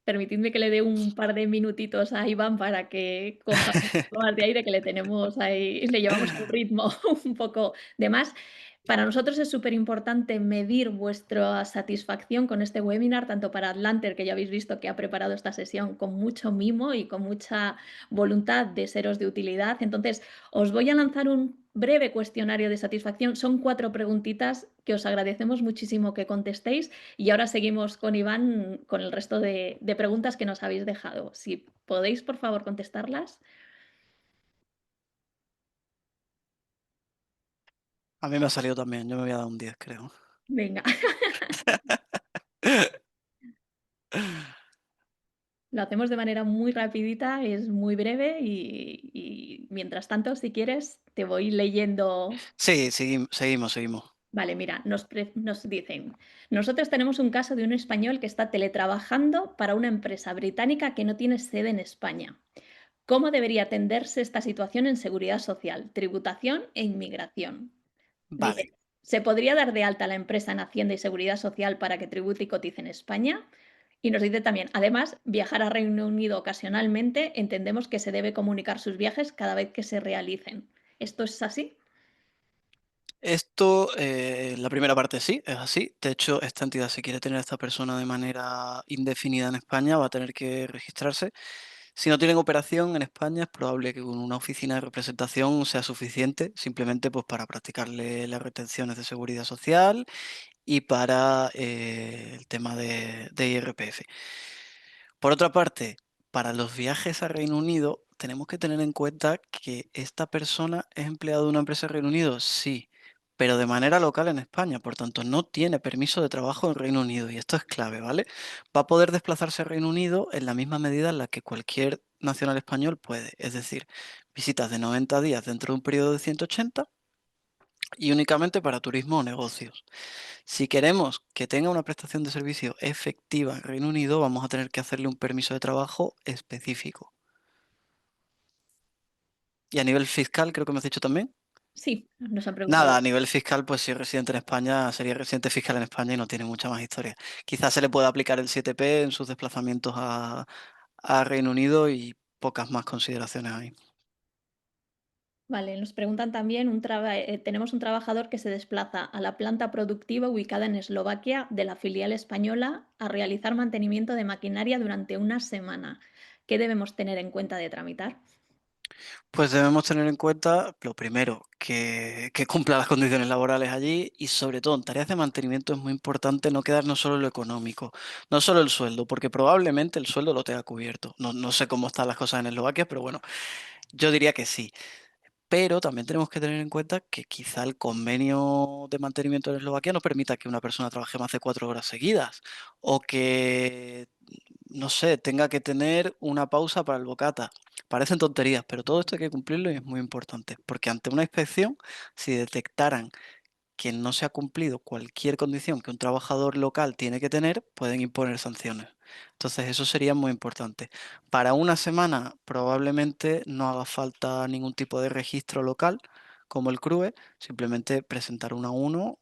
permitidme que le dé un par de minutitos a Iván para que coja un poco más de aire, que le tenemos ahí, le llevamos el ritmo un poco de más. Para nosotros es súper importante medir vuestra satisfacción con este webinar, tanto para Atlanter, que ya habéis visto que ha preparado esta sesión con mucho mimo y con mucha voluntad de seros de utilidad. Entonces, os voy a lanzar un breve cuestionario de satisfacción. Son 4 preguntitas que os agradecemos muchísimo que contestéis y ahora seguimos con Iván con el resto de preguntas que nos habéis dejado. Si podéis, por favor, contestarlas.
A mí me ha salido también, yo me voy a dar un 10, creo.
Venga. Lo hacemos de manera muy rapidita, es muy breve y mientras tanto, si quieres, te voy leyendo.
Sí, seguimos, seguimos.
Vale, mira, nos dicen, nosotros tenemos un caso de un español que está teletrabajando para una empresa británica que no tiene sede en España. ¿Cómo debería atenderse esta situación en seguridad social, tributación e inmigración?
Vale.
Dice, ¿se podría dar de alta la empresa en Hacienda y Seguridad Social para que tribute y cotice en España? Y nos dice también, además, viajar a Reino Unido ocasionalmente, entendemos que se debe comunicar sus viajes cada vez que se realicen. ¿Esto es así?
Esto, la primera parte sí, es así. De hecho, esta entidad, si quiere tener a esta persona de manera indefinida en España, va a tener que registrarse. Si no tienen operación en España, es probable que con una oficina de representación sea suficiente, simplemente pues para practicarle las retenciones de seguridad social y para el tema de IRPF. Por otra parte, para los viajes a Reino Unido, tenemos que tener en cuenta que esta persona es empleado de una empresa de Reino Unido, sí, pero de manera local en España, por tanto, no tiene permiso de trabajo en Reino Unido y esto es clave, ¿vale? Va a poder desplazarse a Reino Unido en la misma medida en la que cualquier nacional español puede, es decir, visitas de 90 días dentro de un periodo de 180 y únicamente para turismo o negocios. Si queremos que tenga una prestación de servicio efectiva en Reino Unido, vamos a tener que hacerle un permiso de trabajo específico. Y a nivel fiscal, creo que me has dicho también.
Sí, nos han
Nada,
preguntado.
a nivel fiscal, pues si es residente en España, sería residente fiscal en España y no tiene mucha más historia. Quizás se le pueda aplicar el 7P en sus desplazamientos a Reino Unido y pocas más consideraciones hay.
Vale, nos preguntan también, tenemos un trabajador que se desplaza a la planta productiva ubicada en Eslovaquia de la filial española a realizar mantenimiento de maquinaria durante una semana. ¿Qué debemos tener en cuenta de tramitar?
Pues debemos tener en cuenta, lo primero, que cumpla las condiciones laborales allí y sobre todo en tareas de mantenimiento es muy importante no quedarnos solo en lo económico, no solo el sueldo, porque probablemente el sueldo lo tenga cubierto. No sé cómo están las cosas en Eslovaquia, pero bueno, yo diría que sí. Pero también tenemos que tener en cuenta que quizá el convenio de mantenimiento en Eslovaquia no permita que una persona trabaje más de 4 horas seguidas o que, no sé, tenga que tener una pausa para el bocata. Parecen tonterías, pero todo esto hay que cumplirlo y es muy importante, porque ante una inspección, si detectaran que no se ha cumplido cualquier condición que un trabajador local tiene que tener, pueden imponer sanciones. Entonces, eso sería muy importante. Para una semana probablemente no haga falta ningún tipo de registro local, como el CRUE, simplemente presentar uno a uno,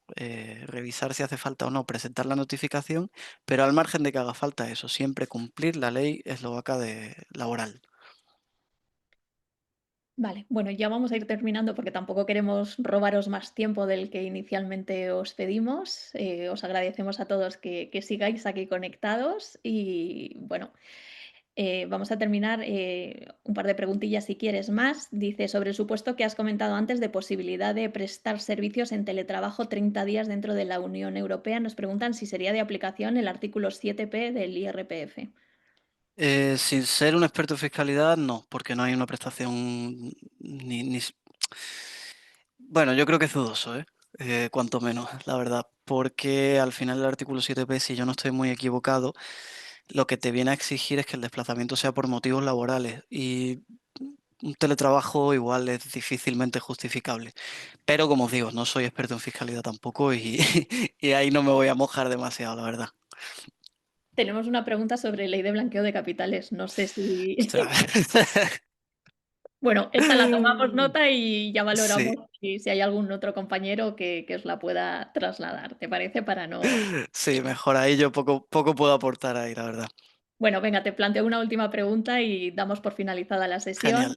revisar si hace falta o no, presentar la notificación, pero al margen de que haga falta eso, siempre cumplir la ley eslovaca laboral.
Vale, bueno, ya vamos a ir terminando porque tampoco queremos robaros más tiempo del que inicialmente os pedimos. Os agradecemos a todos que sigáis aquí conectados y bueno, vamos a terminar un par de preguntillas si quieres más. Dice, sobre el supuesto que has comentado antes de posibilidad de prestar servicios en teletrabajo 30 días dentro de la Unión Europea, nos preguntan si sería de aplicación el artículo 7P del IRPF.
Sin ser un experto en fiscalidad, no, porque no hay una prestación bueno, yo creo que es dudoso, ¿eh? Cuanto menos, la verdad, porque al final el artículo 7P, si yo no estoy muy equivocado, lo que te viene a exigir es que el desplazamiento sea por motivos laborales y un teletrabajo igual es difícilmente justificable. Pero como os digo, no soy experto en fiscalidad tampoco y, y ahí no me voy a mojar demasiado, la verdad.
Tenemos una pregunta sobre ley de blanqueo de capitales. No sé si...
Ostras.
Bueno, esta la tomamos nota y ya
Sí,
valoramos si hay algún otro compañero que os la pueda trasladar. ¿Te parece? Para no...
sí, mejor ahí yo poco puedo aportar ahí, la verdad.
Bueno, venga, te planteo una última pregunta y damos por finalizada la
Genial.
sesión.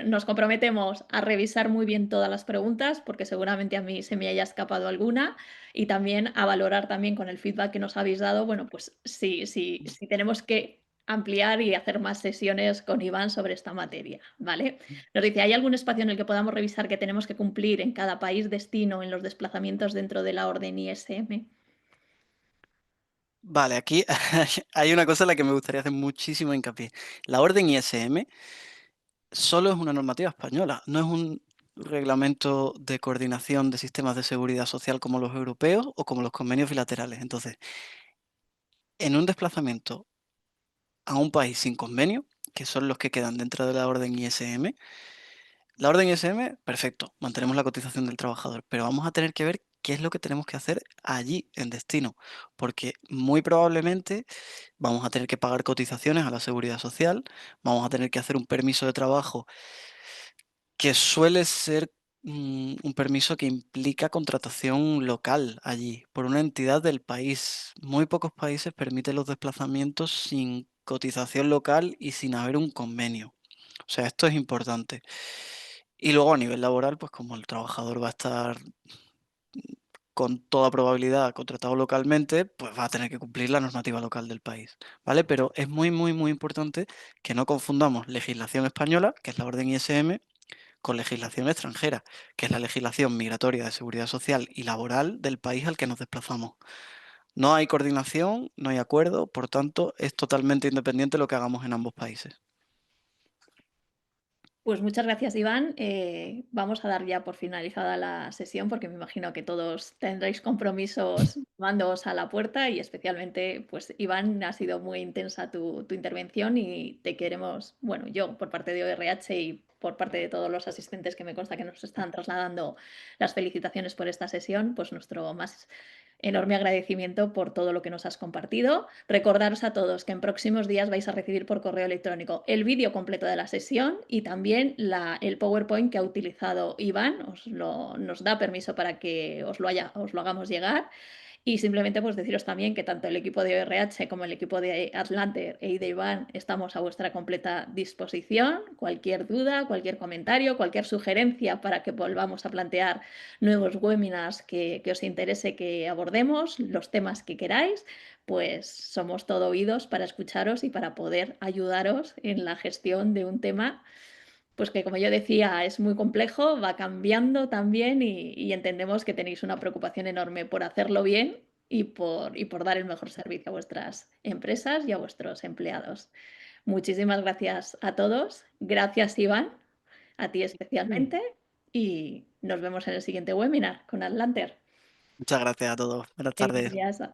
nos comprometemos a revisar muy bien todas las preguntas, porque seguramente a mí se me haya escapado alguna, y también a valorar también con el feedback que nos habéis dado, bueno, pues si tenemos que ampliar y hacer más sesiones con Iván sobre esta materia, ¿vale? Nos dice, ¿hay algún espacio en el que podamos revisar qué tenemos que cumplir en cada país destino en los desplazamientos dentro de la orden ISM?
Vale, aquí hay una cosa en la que me gustaría hacer muchísimo hincapié. La orden ISM solo es una normativa española, no es un reglamento de coordinación de sistemas de seguridad social como los europeos o como los convenios bilaterales. Entonces, en un desplazamiento a un país sin convenio, que son los que quedan dentro de la orden ISM, la orden ISM, perfecto, mantenemos la cotización del trabajador, pero vamos a tener que ver qué es lo que tenemos que hacer allí en destino, porque muy probablemente vamos a tener que pagar cotizaciones a la seguridad social, vamos a tener que hacer un permiso de trabajo que suele ser un permiso que implica contratación local allí, por una entidad del país. Muy pocos países permiten los desplazamientos sin cotización local y sin haber un convenio. O sea, esto es importante. Y luego a nivel laboral, pues como el trabajador va a estar con toda probabilidad contratado localmente, pues va a tener que cumplir la normativa local del país, ¿vale? Pero es muy, muy, muy importante que no confundamos legislación española, que es la orden ISM, con legislación extranjera, que es la legislación migratoria de seguridad social y laboral del país al que nos desplazamos. No hay coordinación, no hay acuerdo, por tanto, es totalmente independiente lo que hagamos en ambos países.
Pues muchas gracias, Iván. Vamos a dar ya por finalizada la sesión porque me imagino que todos tendréis compromisos mándoos a la puerta y especialmente, pues Iván, ha sido muy intensa tu intervención y te queremos, bueno, yo por parte de ORH y por parte de todos los asistentes que me consta que nos están trasladando las felicitaciones por esta sesión, pues nuestro más enorme agradecimiento por todo lo que nos has compartido. Recordaros a todos que en próximos días vais a recibir por correo electrónico el vídeo completo de la sesión y también el PowerPoint que ha utilizado Iván. Nos da permiso para que os lo hagamos llegar. Y simplemente pues deciros también que tanto el equipo de ORH como el equipo de Atlante y de Iván estamos a vuestra completa disposición. Cualquier duda, cualquier comentario, cualquier sugerencia para que volvamos a plantear nuevos webinars que os interese que abordemos, los temas que queráis, pues somos todo oídos para escucharos y para poder ayudaros en la gestión de un tema pues que como yo decía, es muy complejo, va cambiando también y entendemos que tenéis una preocupación enorme por hacerlo bien y por dar el mejor servicio a vuestras empresas y a vuestros empleados. Muchísimas gracias a todos. Gracias, Iván, a ti
Mm.
especialmente, y nos vemos en el siguiente webinar con Atlanter.
Muchas gracias a todos. Buenas tardes.
Gracias.